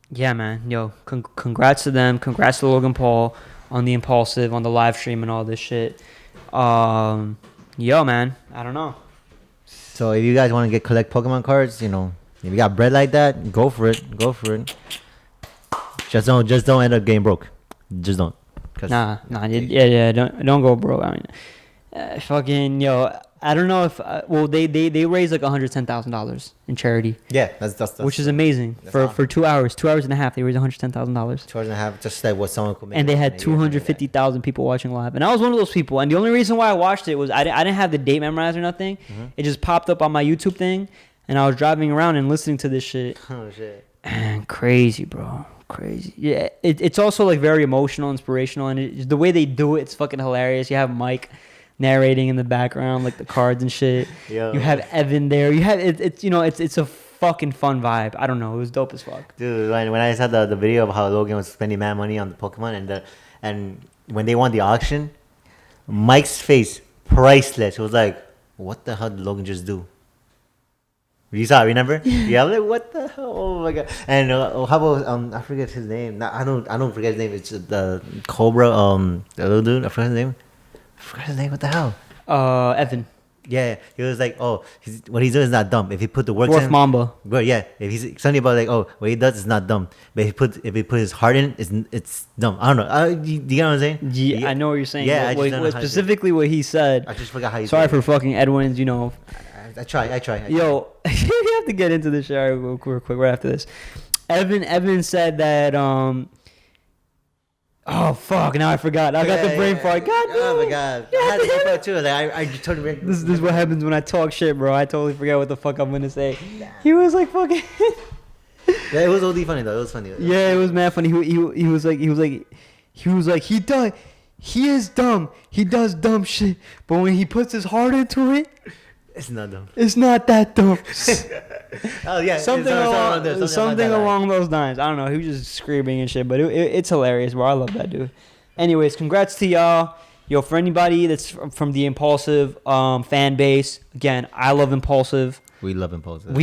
yeah, man. Yo, congrats to them. Congrats to Logan Paul on the Impulsive, on the live stream and all this shit. Yo, man. I don't know. So if you guys want to collect Pokemon cards, if you got bread like that, go for it. Just don't end up getting broke. Just don't. Nah. Don't go broke. I mean, I don't know if they raised like $110,000 in charity. Yeah, that's which is amazing for awesome. For 2 hours, 2 hours and a half. They raised $110,000. 2 hours and a half, just like what someone could make. And they had 250,000 people watching live, and I was one of those people. And the only reason why I watched it was I didn't have the date memorized or nothing. Mm-hmm. It just popped up on my YouTube thing, and I was driving around and listening to this shit. Oh shit! And crazy, bro. Crazy. Yeah, it's also like very emotional, inspirational, and the way they do it, it's fucking hilarious. You have Mike narrating in the background, like the cards and shit. Yo. You have Evan there. You have it's a fucking fun vibe. I don't know. It was dope as fuck. Dude, when I saw the video of how Logan was spending mad money on the Pokemon and when they won the auction, Mike's face priceless. It was like, what the hell did Logan just do? You saw it, remember? Yeah, I'm like, what the hell? Oh my god! And how about I forget his name. I don't forget his name. It's the Cobra. The little dude. I forgot his name. What the hell? Evan. Yeah, he was like, oh, what he's doing is not dumb. If he put the work Fourth in, Mamba. But yeah, if he's something about like, oh, what he does is not dumb. But if he put his heart in, it's dumb. I don't know. You get what I'm saying? Yeah, I know what you're saying. Yeah, specifically what he said. I just forgot how he. Sorry for fucking Edwin's. You know. I try. Yo, we have to get into this shit real quick right after this. Evan said that oh fuck! Now I forgot. I got the brain fart. God damn. Oh my god! I had the brain fart too. Like I totally. This is what happens when I talk shit, bro. I totally forget what the fuck I'm gonna say. He was like fucking. Yeah, it was OD funny though. It was funny. Yeah, it was mad funny. He was like he is dumb. He does dumb shit, but when he puts his heart into it. It's not dumb. It's not that dumb. Oh yeah, something along those lines. I don't know. He was just screaming and shit, but it's hilarious, bro. I love that dude. Anyways, congrats to y'all. Yo, for anybody that's from the Impulsive fan base, again, I love Impulsive. We love Impulsive.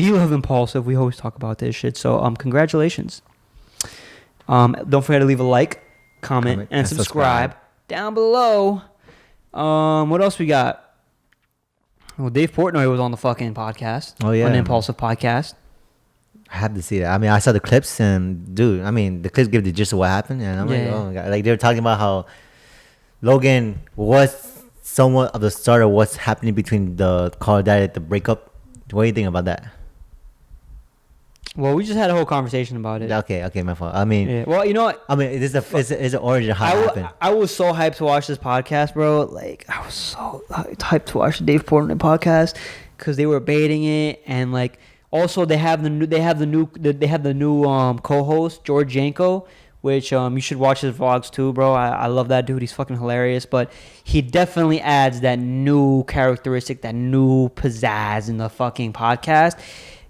We always talk about this shit. So congratulations. Don't forget to leave a like, comment and subscribe down below. What else we got? Well, Dave Portnoy was on the fucking podcast. Oh, yeah. On the Impulsive podcast. I have to see that. I mean, I saw the clips and, dude, I mean, the clips give the gist of what happened. And I'm like, oh, my God. Like, they were talking about how Logan was somewhat of the start of what's happening between the Call of Duty, the breakup. What do you think about that? Well, we just had a whole conversation about it. Okay, my fault. I mean, yeah. Well, you know what? I mean, it's an origin of how it happened. I was so hyped to watch this podcast, bro. Like, I was so hyped to watch the Dave Portnoy podcast because they were baiting it, and like, also they have the new co-host George Janko, which you should watch his vlogs too, bro. I love that dude. He's fucking hilarious, but he definitely adds that new characteristic, that new pizzazz in the fucking podcast.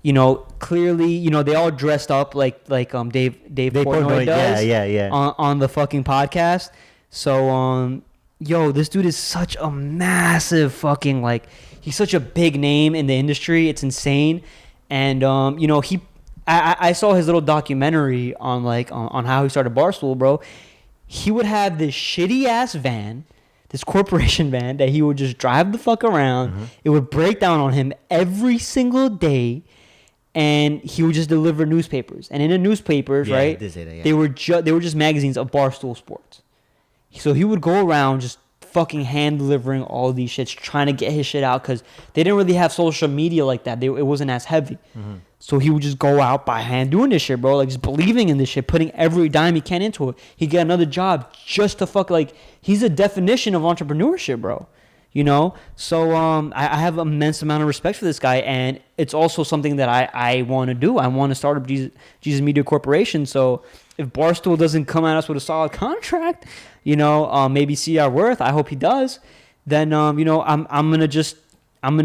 You know, clearly, you know, they all dressed up like Dave Portnoy does. Yeah. On the fucking podcast. So, yo, this dude is such a massive fucking, like, he's such a big name in the industry. It's insane. And, you know, I saw his little documentary on, like, on how he started Barstool, bro. He would have this shitty ass van, this corporation van that he would just drive the fuck around. Mm-hmm. It would break down on him every single day. And he would just deliver newspapers, and in the newspapers, right? They were just magazines of Barstool Sports. So he would go around just fucking hand delivering all these shits, trying to get his shit out because they didn't really have social media like that. It wasn't as heavy. Mm-hmm. So he would just go out by hand doing this shit, bro. Like, just believing in this shit, putting every dime he can into it. He'd get another job just to fuck, like, he's a definition of entrepreneurship, bro. You know, so I have an immense amount of respect for this guy, and it's also something that I want to do. I want to start up Jesus Media Corporation. So if Barstool doesn't come at us with a solid contract, you know, maybe see our worth. I hope he does. Then you know, I'm gonna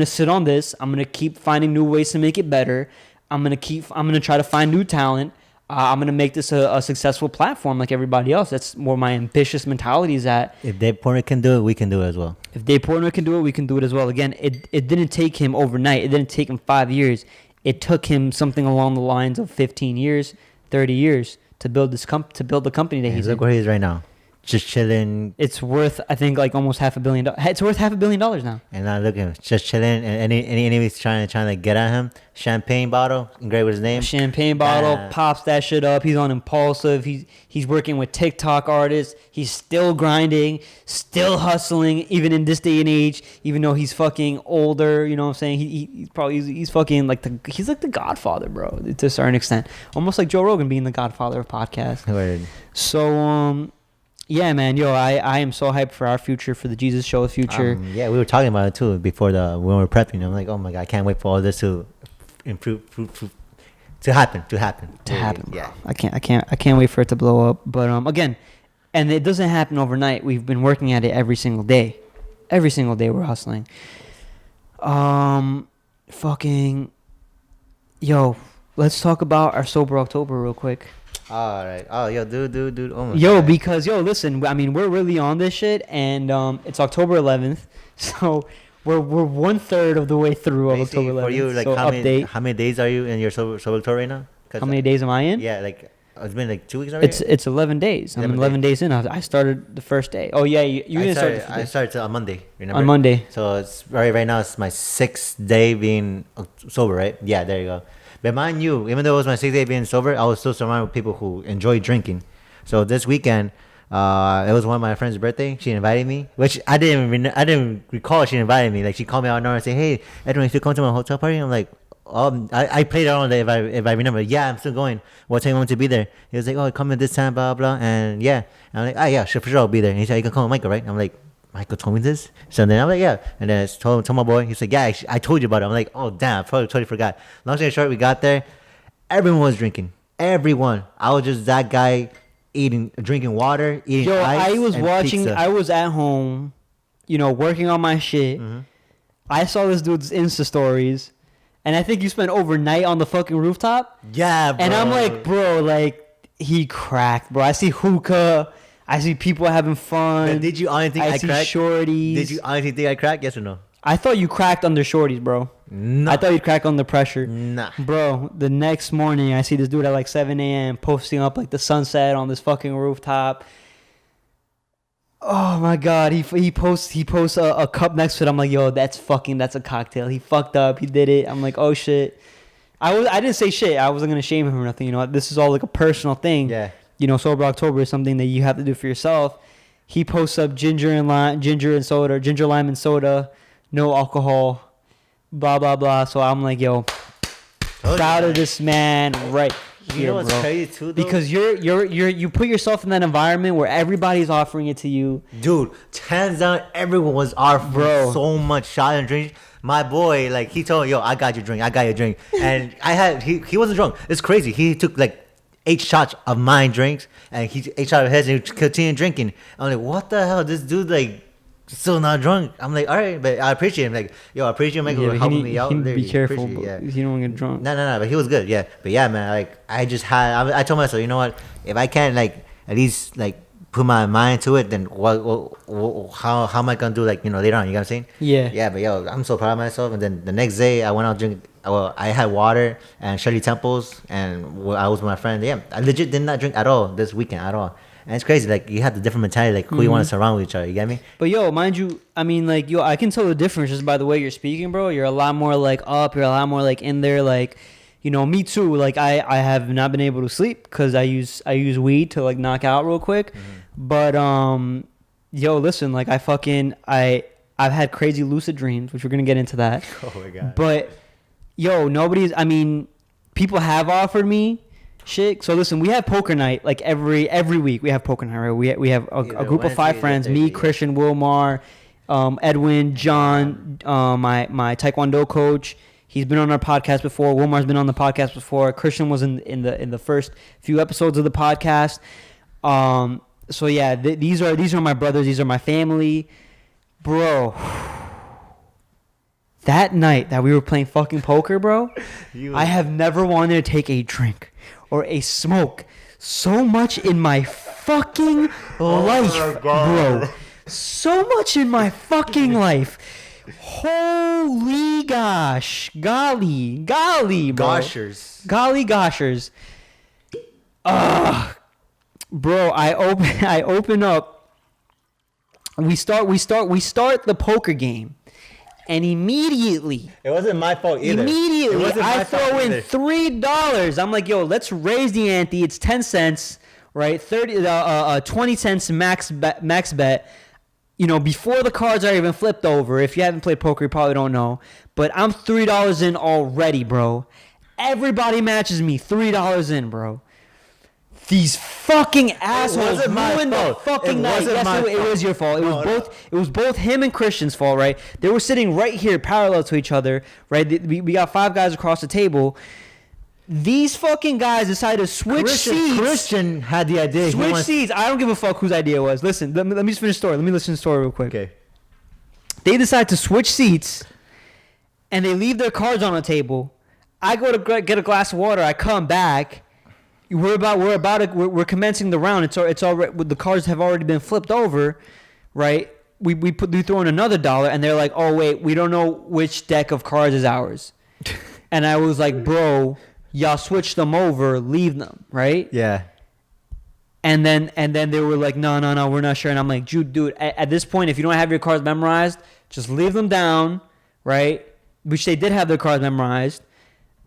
sit on this. I'm gonna keep finding new ways to make it better. I'm gonna try to find new talent. I'm going to make this a successful platform like everybody else. That's where my ambitious mentality is at. If Dave Portnoy can do it, we can do it as well. If Dave Portnoy can do it, we can do it as well. Again, it didn't take him overnight. It didn't take him 5 years. It took him something along the lines of 15 years, 30 years to build the company that he's in. Look where he is right now. Just chilling. It's worth, I think, like almost $500 million. It's worth $500 million now. And now look at him, just chilling. And any enemies trying to get at him. Champagne bottle, engraved with his name. Champagne bottle, pops that shit up. He's on Impulsive. He's working with TikTok artists. He's still grinding, still hustling, even in this day and age. Even though he's fucking older, you know what I'm saying? He's fucking like he's like the Godfather, bro, to a certain extent. Almost like Joe Rogan being the Godfather of podcasts. Word. So yeah, man, yo, I am so hyped for our future, for the Jesus Show future. Yeah, we were talking about it too before when we were prepping. I'm like, oh my God, I can't wait for all this to improve, to happen. Yeah, I can't wait for it to blow up. But again, and it doesn't happen overnight. We've been working at it every single day. Every single day we're hustling. Fucking, yo, let's talk about our sober October real quick. All right. Oh, yo, dude. Oh my Yo, God. because listen. I mean, we're really on this shit, and it's October 11th, so we're 1/3 of the way through of Basically, October 11th. for you, like so how many days are you in your sober tour right now? How many days am I in? Yeah, like it's been like 2 weeks already. It's 11 days. I'm 11 days in. I started the first day. Oh yeah, you didn't start. I started on Monday. Remember? On Monday. So it's right now. It's my 6th day being sober, right? Yeah, there you go. But mind you, even though it was my 6th day being sober, I was still surrounded with people who enjoy drinking. So this weekend, it was one of my friend's birthday. She invited me, which I didn't recall she invited me. Like she called me out and said, "Hey, Edwin, you come to my hotel party?" I'm like, I played it on that if I remember. Yeah, I'm still going. What time you want to be there? He was like, "Oh, come in this time, blah blah." And yeah, and I'm like, "Ah, yeah, sure, for sure, I'll be there." And he said, "You can call Michael, right?" I'm like, "Michael told me this." So then I'm like, "Yeah." And then I told my boy. He's like, "Yeah, I told you about it." I'm like, "Oh damn, I totally forgot." Long story short, we got there. Everyone was drinking. Everyone. I was just that guy drinking water, eating ice. I was and watching. pizza. I was at home, working on my shit. Mm-hmm. I saw this dude's Insta stories, and I think you spent overnight on the fucking rooftop. Yeah, bro. And I'm like, bro, like he cracked, bro. I see hookah. I see people having fun. But did you honestly think I see cracked? shorties. Did you honestly think I cracked? Yes or no? I thought you cracked under shorties, bro. No. I thought you'd crack under pressure. Nah. Bro, the next morning I see this dude at like 7 a.m. posting up like the sunset on this fucking rooftop. Oh my god, he posts a cup next to it. I'm like, yo, that's a cocktail. He fucked up. He did it. I'm like, oh shit. I didn't say shit. I wasn't gonna shame him or nothing. This is all like a personal thing. Yeah. Sober October is something that you have to do for yourself. He posts up ginger, lime and soda, no alcohol, blah blah blah. So I'm like, yo, proud of this man, right? You know what's crazy too, though? Because you put yourself in that environment where everybody's offering it to you. Dude, hands down, everyone was offering so much shot and drink. My boy, like he told me, yo, I got your drink, and he wasn't drunk. It's crazy. He took like 8 shots of mine drinks, and he 8 shots of his, and he continued drinking. I'm like, what the hell? This dude like still not drunk. I'm like, all right, but I appreciate him. Like, yo, I appreciate him helping me out. Be careful, yeah. You don't want to get drunk. No, but he was good, yeah. But yeah, man, like I told myself, you know what? If I can't like at least like put my mind to it, then how am I gonna do like later on? You know what I'm saying? Yeah. Yeah, but yo, I'm so proud of myself. And then the next day, I went out drinking. Well, I had water and Shirley Temples, and I was with my friend. Yeah, I legit did not drink at all this weekend at all. And it's crazy. Like you have the different mentality, like who you want to surround with each other. You get me? But yo, mind you, I mean, like yo, I can tell the difference just by the way you're speaking, bro. You're a lot more like up. You're a lot more like in there. Like, me too. Like I have not been able to sleep because I use weed to like knock out real quick. Mm-hmm. But yo, listen, like I've had crazy lucid dreams, which we're gonna get into that. Oh my god. But yo, people have offered me shit. So listen, we have poker night like every week. We have poker night, right? We have a group of 5 friends. Me, Christian, Wilmar, Edwin, John, my Taekwondo coach. He's been on our podcast before. Wilmar's been on the podcast before. Christian was in the first few episodes of the podcast. So yeah, these are my brothers. These are my family, bro. That night that we were playing fucking poker, bro, I have never wanted to take a drink or a smoke so much in my fucking life, bro. So much in my fucking life. Holy gosh. Golly, bro. Goshers. Golly goshers. Bro, I open up. We start the poker game. And immediately, it wasn't my fault either. I throw in $3. I'm like, yo, let's raise the ante. It's 10 cents, right? 20 cents max bet. Before the cards are even flipped over. If you haven't played poker, you probably don't know. But I'm $3 in already, bro. Everybody matches me $3 in, bro. These fucking assholes ruined the fucking night. Yes, it was your fault. It was both him and Christian's fault, right? They were sitting right here, parallel to each other, right? We got 5 guys across the table. These fucking guys decided to switch seats. Christian had the idea. Switch seats. I don't give a fuck whose idea it was. Listen, let me just finish the story. Let me listen to the story real quick. Okay. They decide to switch seats, and they leave their cards on the table. I go to get a glass of water. I come back. We're commencing the round. It's already, the cards have already been flipped over, right? We throw in another $1, and they're like, oh wait, we don't know which deck of cards is ours. And I was like, bro, y'all switch them over, leave them, right? Yeah. And then they were like, no, we're not sure. And I'm like, dude, at this point, if you don't have your cards memorized, just leave them down, right? Which they did have their cards memorized.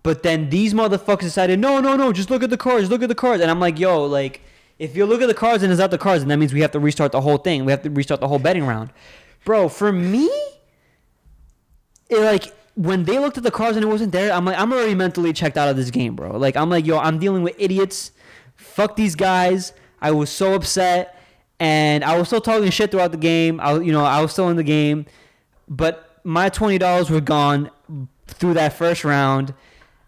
But then these motherfuckers decided, no, just look at the cards, And I'm like, yo, like, if you look at the cards and it's not the cards, then that means we have to restart the whole thing. We have to restart the whole betting round. Bro, for me, when they looked at the cards and it wasn't there, I'm like, I'm already mentally checked out of this game, bro. Like, I'm like, yo, I'm dealing with idiots. Fuck these guys. I was so upset, and I was still talking shit throughout the game. I was still in the game, but my $20 were gone through that first round.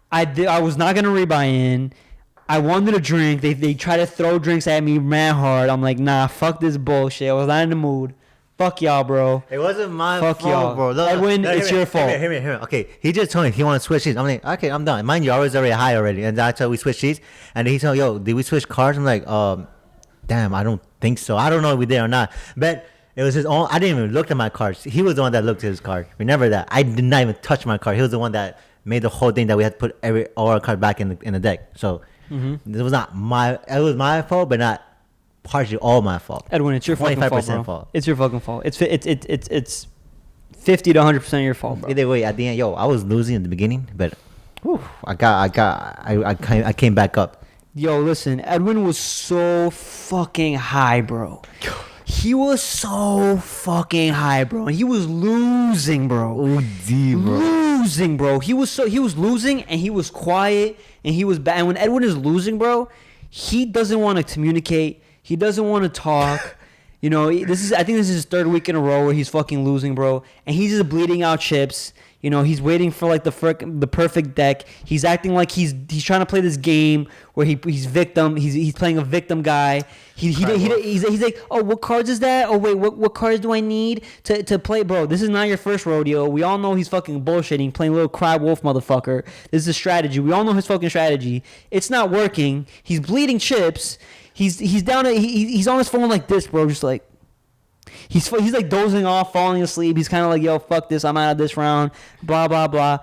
I was not gonna rebuy in. I wanted a drink. They tried to throw drinks at me man hard. I'm like, nah, fuck this bullshit. I was not in the mood. Fuck y'all, bro. It wasn't my fuck fault, y'all. bro. Edwin, it's your fault. Hear me. Okay, he just told me he want to switch these. I'm like, okay, I'm done. Mind you, I was already high already, and that's how we switched these. And he told, yo, did we switch cards? I'm like, damn, I don't think so. I don't know if we did or not. But it was his own. I didn't even look at my cards. He was the one that looked at his card. Remember that. I did not even touch my card. He was the one that made the whole thing that we had to put all our cards back in the deck. So it was not my. It was my fault, but not partially all my fault. Edwin, it's your fucking fault, bro. fault. It's your fucking fault. It's 50 to 100% your fault, bro. Either way, at the end, I was losing in the beginning, but I came back up. Yo, listen, Edwin was so fucking high, bro. He was so fucking high, bro. And he was losing, bro. OD, bro. Losing, bro. He was losing, and he was quiet, and he was bad. And when Edwin is losing, bro, he doesn't want to communicate. He doesn't want to talk. I think this is his third week in a row where he's fucking losing, bro. And he's just bleeding out chips. He's waiting for like the perfect deck. He's acting like he's trying to play this game where he's victim. He's playing a victim guy. He's like, oh, what cards is that? Oh wait, what cards do I need to play, bro? This is not your first rodeo. We all know he's fucking bullshitting, playing little cry wolf motherfucker. This is a strategy. We all know his fucking strategy. It's not working. He's bleeding chips. He's down. He's on his phone like this, bro. Just like. He's like dozing off, falling asleep. He's kind of like, yo, fuck this. I'm out of this round. Blah, blah, blah.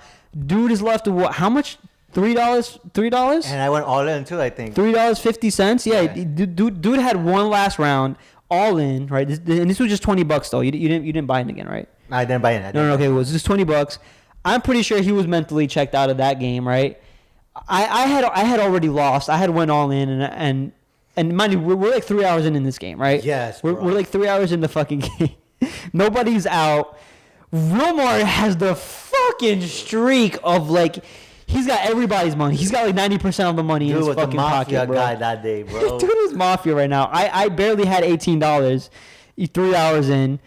Dude is left with what? How much? $3? And I went all in too, I think. $3.50? Yeah. Dude had one last round, all in, right? And this was just $20 though. You didn't buy it again, right? I didn't buy it. No, okay. It was just $20. I'm pretty sure he was mentally checked out of that game, right? I had already lost. I had went all in and mind you, we're like 3 hours in this game, right? Yes, we're like 3 hours in the fucking game. Nobody's out. Wilmar has the fucking streak of like, he's got everybody's money. He's got like 90% of the money in his fucking pocket, bro. Guy that day, bro. Dude is mafia right now. I barely had $18. 3 hours in.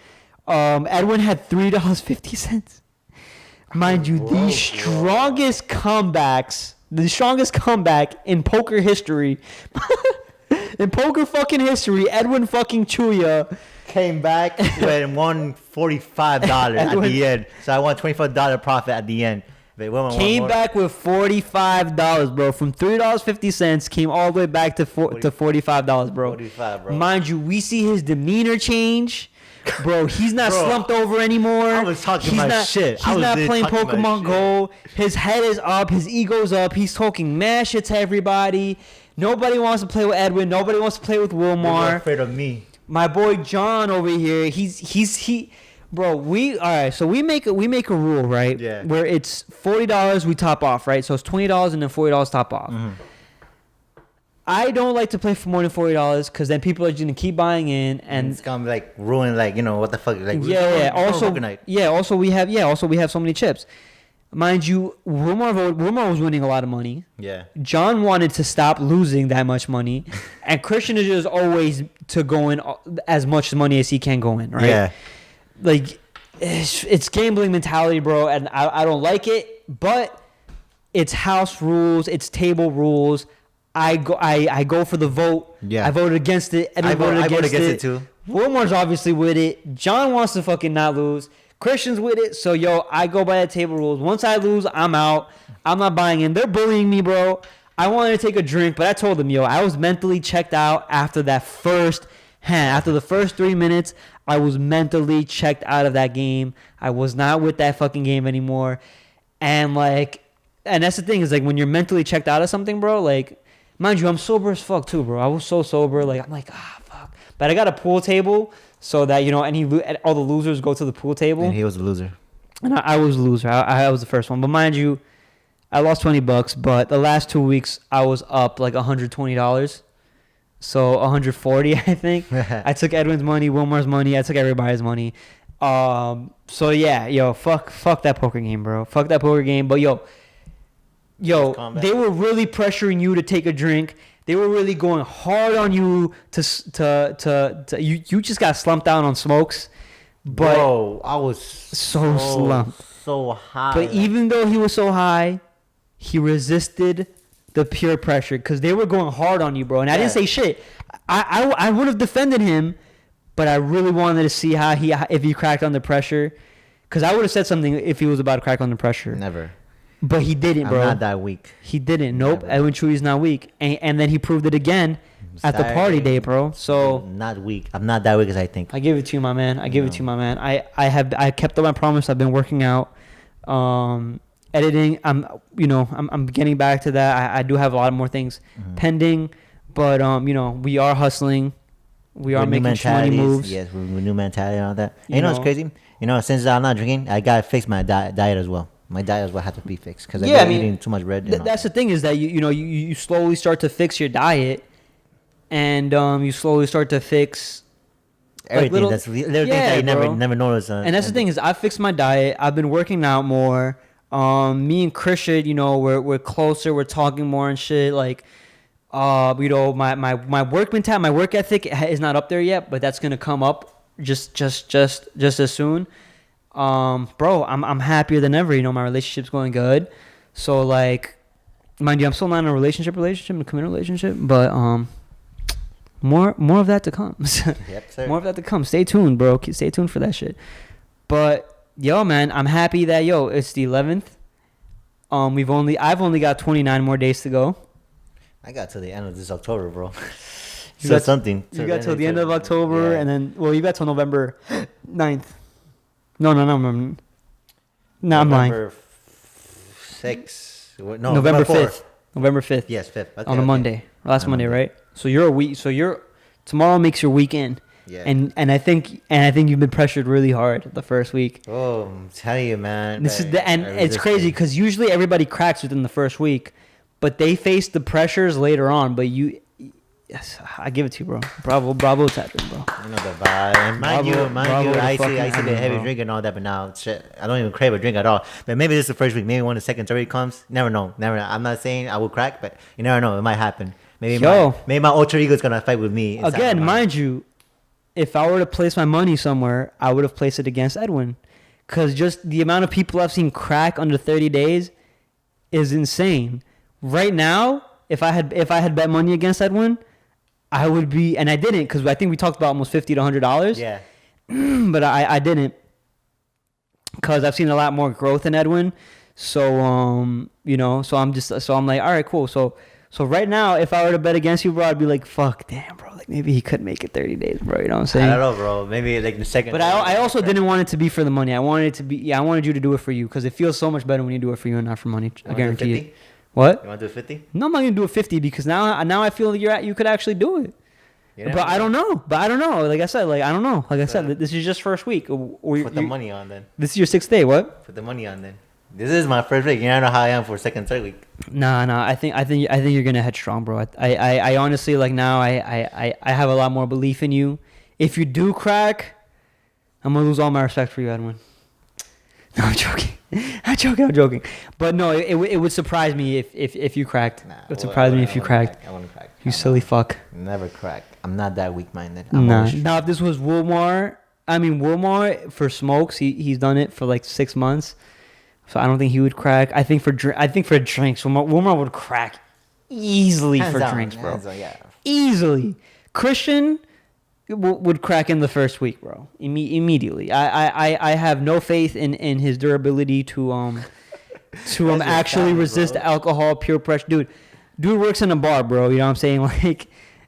Edwin had $3.50. Mind you, the strongest comebacks, the strongest comeback in poker history. In poker fucking history, Edwin fucking CHUYA came back with won $45 at the end. So I won $25 profit at the end. Came back with $45, bro. From $3.50 came all the way back to $45, bro. 45, bro. Mind you, we see his demeanor change. Bro, he's not slumped over anymore. I was talking my shit. He's not playing Pokemon Go. His head is up. His ego's up. He's talking mad shit to everybody. Nobody wants to play with Edwin. Nobody wants to play with Wilmar. You're afraid of me. My boy John over here. Bro, all right. So we make a rule, right? Yeah. Where it's $40 we top off, right? So it's $20 and then $40 top off. Mm-hmm. I don't like to play for more than $40 because then people are gonna keep buying in, and it's gonna like ruin, like, what the fuck, like Also we have so many chips. Mind you, Wilmar was winning a lot of money. Yeah. John wanted to stop losing that much money, and Christian is just always to go in as much money as he can go in, right? Yeah. Like, it's gambling mentality, bro, and I don't like it, but it's house rules, it's table rules. I go for the vote. Yeah. I voted against it. I voted against it too. Wilmar's obviously with it. John wants to fucking not lose. Christian's with it. So, yo, I go by the table rules. Once I lose, I'm out. I'm not buying in. They're bullying me, bro. I wanted to take a drink, but I told them, yo, I was mentally checked out after that first hand. After the first 3 minutes, I was mentally checked out of that game. I was not with that fucking game anymore. And, like, and that's the thing is, like, when you're mentally checked out of something, bro, like, mind you, I'm sober as fuck, too, bro. I was so sober. Like, I'm like, fuck. But I got a pool table so that, you know, all the losers go to the pool table. And he was a loser. And I was a loser. I was the first one. But mind you, I lost $20, but the last 2 weeks I was up like $120. So 140, I think. I took Edwin's money, Wilmar's money. I took everybody's money. So yeah, yo, fuck that poker game, bro. Fuck that poker game. But yo, they were really pressuring you to take a drink. They were really going hard on you to you just got slumped down on smokes. But bro, I was so slumped. So high. But even though he was so high, he resisted the peer pressure because they were going hard on you, bro. And I didn't say shit. I would have defended him, but I really wanted to see if he cracked under pressure. Because I would have said something if he was about to crack under pressure. Never. But he didn't, bro. I'm not that weak. He didn't. Nope. Edwin Chuy's not weak. And then he proved it again at the party day, bro. So I'm not weak. I'm not that weak as I think. I give it to you, my man. I kept up my promise. I've been working out. Editing, I'm getting back to that. I do have a lot more things pending, but we are hustling. We are making money moves. Yes, with new mentality and all that. And you know what's crazy? Since I'm not drinking, I gotta fix my diet as well. My diet as well had to be fixed because I've been eating too much bread. That's the thing is that you slowly start to fix your diet, and you slowly start to fix everything. That's little things that you never notice. And that's the thing is I fixed my diet. I've been working out more. Me and Christian, we're closer. We're talking more and shit. Like, my work mentality, my work ethic is not up there yet, but that's gonna come up just as soon. Bro, I'm happier than ever. My relationship's going good. So like, mind you, I'm still not in a relationship, a committed relationship, but more of that to come. Yep, sir. More of that to come. Stay tuned, bro. Stay tuned for that shit. But yo, man, I'm happy that it's the 11th. I've only got 29 more days to go. I got till the end of this October, bro. You got till the end of October, and then you got till November 9th. No, I'm lying. November 6th. No, November 5th. November 5th. Yes, 5th. Okay, on a Monday. Last Monday, right? So you're a week. So tomorrow makes your weekend. Yeah. And I think you've been pressured really hard the first week. Oh, I'm telling you, man. It's crazy because usually everybody cracks within the first week, but they face the pressures later on. But yes, I give it to you, bro. Bravo, Tadrin, bro. You know the vibe. And mind you, I used to be a heavy drinker and all that, but now shit, I don't even crave a drink at all. But maybe this is the first week. Maybe when the second, third comes, never know. I'm not saying I will crack, but you never know. It might happen. Maybe my alter ego is gonna fight with me. Again, mind you, if I were to place my money somewhere, I would have placed it against Edwin, because just the amount of people I've seen crack under 30 days is insane. Right now, if I had bet money against Edwin, I would be, and I didn't, because I think we talked about almost $50 to $100. Yeah. But I didn't, because I've seen a lot more growth in Edwin. So so I'm like, all right, cool. So right now, if I were to bet against you, bro, I'd be like, fuck, damn, bro. Like, maybe he could make it 30 days, bro. You know what I'm saying? I don't know, bro. Maybe like the second. But I also didn't want it to be for the money. I wanted it to be, I wanted you to do it for you, because it feels so much better when you do it for you and not for money. I guarantee you. What? You want to do 50? No, I'm not gonna do a 50 because now I feel like you could actually do it. But I don't know. Like I said, I don't know. Like I said, this is just first week. Put the money on then. This is your 6th day. What? Put the money on then. This is my first week. You don't know how I am for second, third week. Nah. I think you're gonna head strong, bro. I honestly now I have a lot more belief in you. If you do crack, I'm gonna lose all my respect for you, Edwin. No, I'm joking. I'm joking. But no, it would surprise me if you cracked. It would surprise me if you cracked. I wouldn't crack. You silly fuck. Never crack. I'm not that weak-minded. Nah. Now, if this was Wilmar for smokes, he's done it for like 6 months, so I don't think he would crack. I think for drinks, Wilmar would crack easily. Hands for down, drinks, bro. Down, yeah. Easily. Christian would crack in the first week, bro. Immediately. I have no faith in his durability to actually resist alcohol, peer pressure. Dude works in a bar, bro. You know what I'm saying?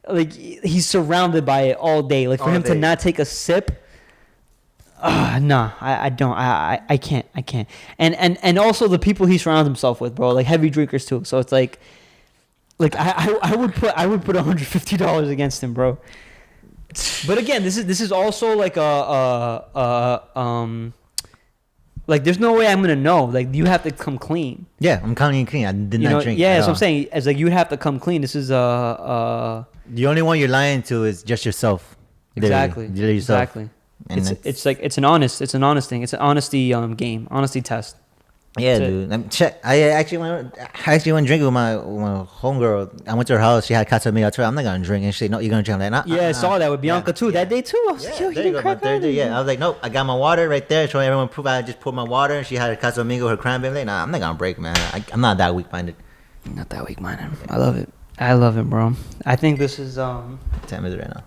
Like he's surrounded by it all day. Like for him to not take a sip, nah, I don't. I can't. And also the people he surrounds himself with, bro, like heavy drinkers too. So it's like I would put $150 against him, bro. But again, this is also like like there's no way I'm gonna know. Like you have to come clean. Yeah, I'm coming clean. I did not drink. Yeah, that's what I'm saying. It's like you have to come clean. This is the only one you're lying to is just yourself. Exactly. Literally yourself. Exactly. And it's like it's an honest thing. It's an honesty game, honesty test. Yeah, dude. I actually went drinking with my homegirl. I went to her house. She had Casamigos. I told her, I'm not gonna drink. And she said, no, you're gonna drink. I'm like, nah. Yeah, I saw that with Bianca too. That day too. I was like, yo, there you go, my third day. Yeah, I was like, nope. I got my water right there. Showing everyone proof. I just poured my water. And she had her Casamigos, her cranberry. Like, nah, I'm not gonna break, man. I'm not that weak-minded. Not that weak-minded. I love it. I love it, bro. I think this is 10 minutes right now.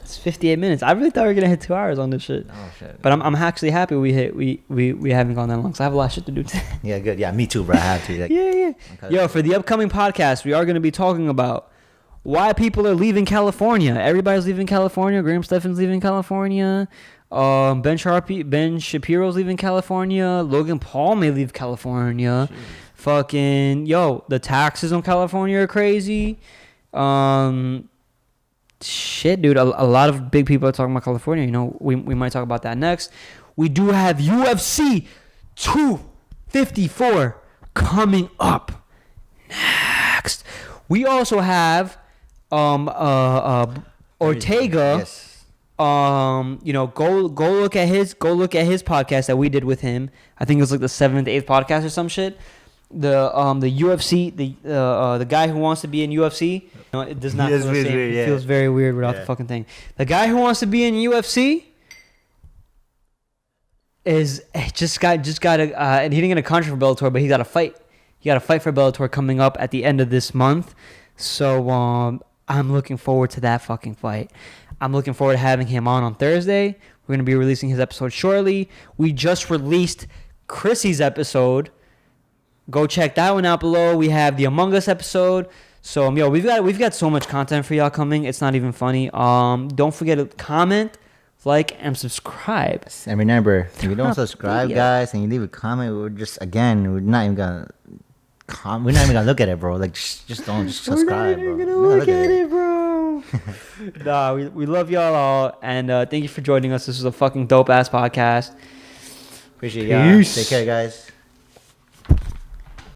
It's 58 minutes. I really thought we were gonna hit 2 hours on this shit. Oh shit. But I'm actually happy we haven't gone that long. So I have a lot of shit to do today. Yeah, good. Yeah, me too, bro. I have to. Like, yeah. Yo, for the upcoming podcast, we are gonna be talking about why people are leaving California. Everybody's leaving California. Graham Stephan's leaving California. Ben Shapiro's leaving California. Logan Paul may leave California. Jeez. Fucking the taxes on California are crazy. Shit, dude. A lot of big people are talking about California. You know, we might talk about that next. We do have UFC 254 coming up next. We also have Ortega. Yes. Go look at his podcast that we did with him. I think it was like the 7th, 8th podcast or some shit. The UFC, the guy who wants to be in UFC. No, it does not feel the same. Weird, yeah. It feels very weird without the fucking thing. The guy who wants to be in UFC just got and he didn't get a contract for Bellator, but he got a fight. He got a fight for Bellator coming up at the end of this month. So I'm looking forward to that fucking fight. I'm looking forward to having him on Thursday. We're going to be releasing his episode shortly. We just released Chrissy's episode. Go check that one out below. We have the Among Us episode. So we've got so much content for y'all coming. It's not even funny. Don't forget to comment, like, and subscribe. And remember, if you don't subscribe, guys, and you leave a comment, we're not even gonna look at it, bro. Like just don't subscribe. We're not even gonna look at it, bro. Nah, we love y'all all, and thank you for joining us. This was a fucking dope ass podcast. Appreciate y'all. Take care, guys.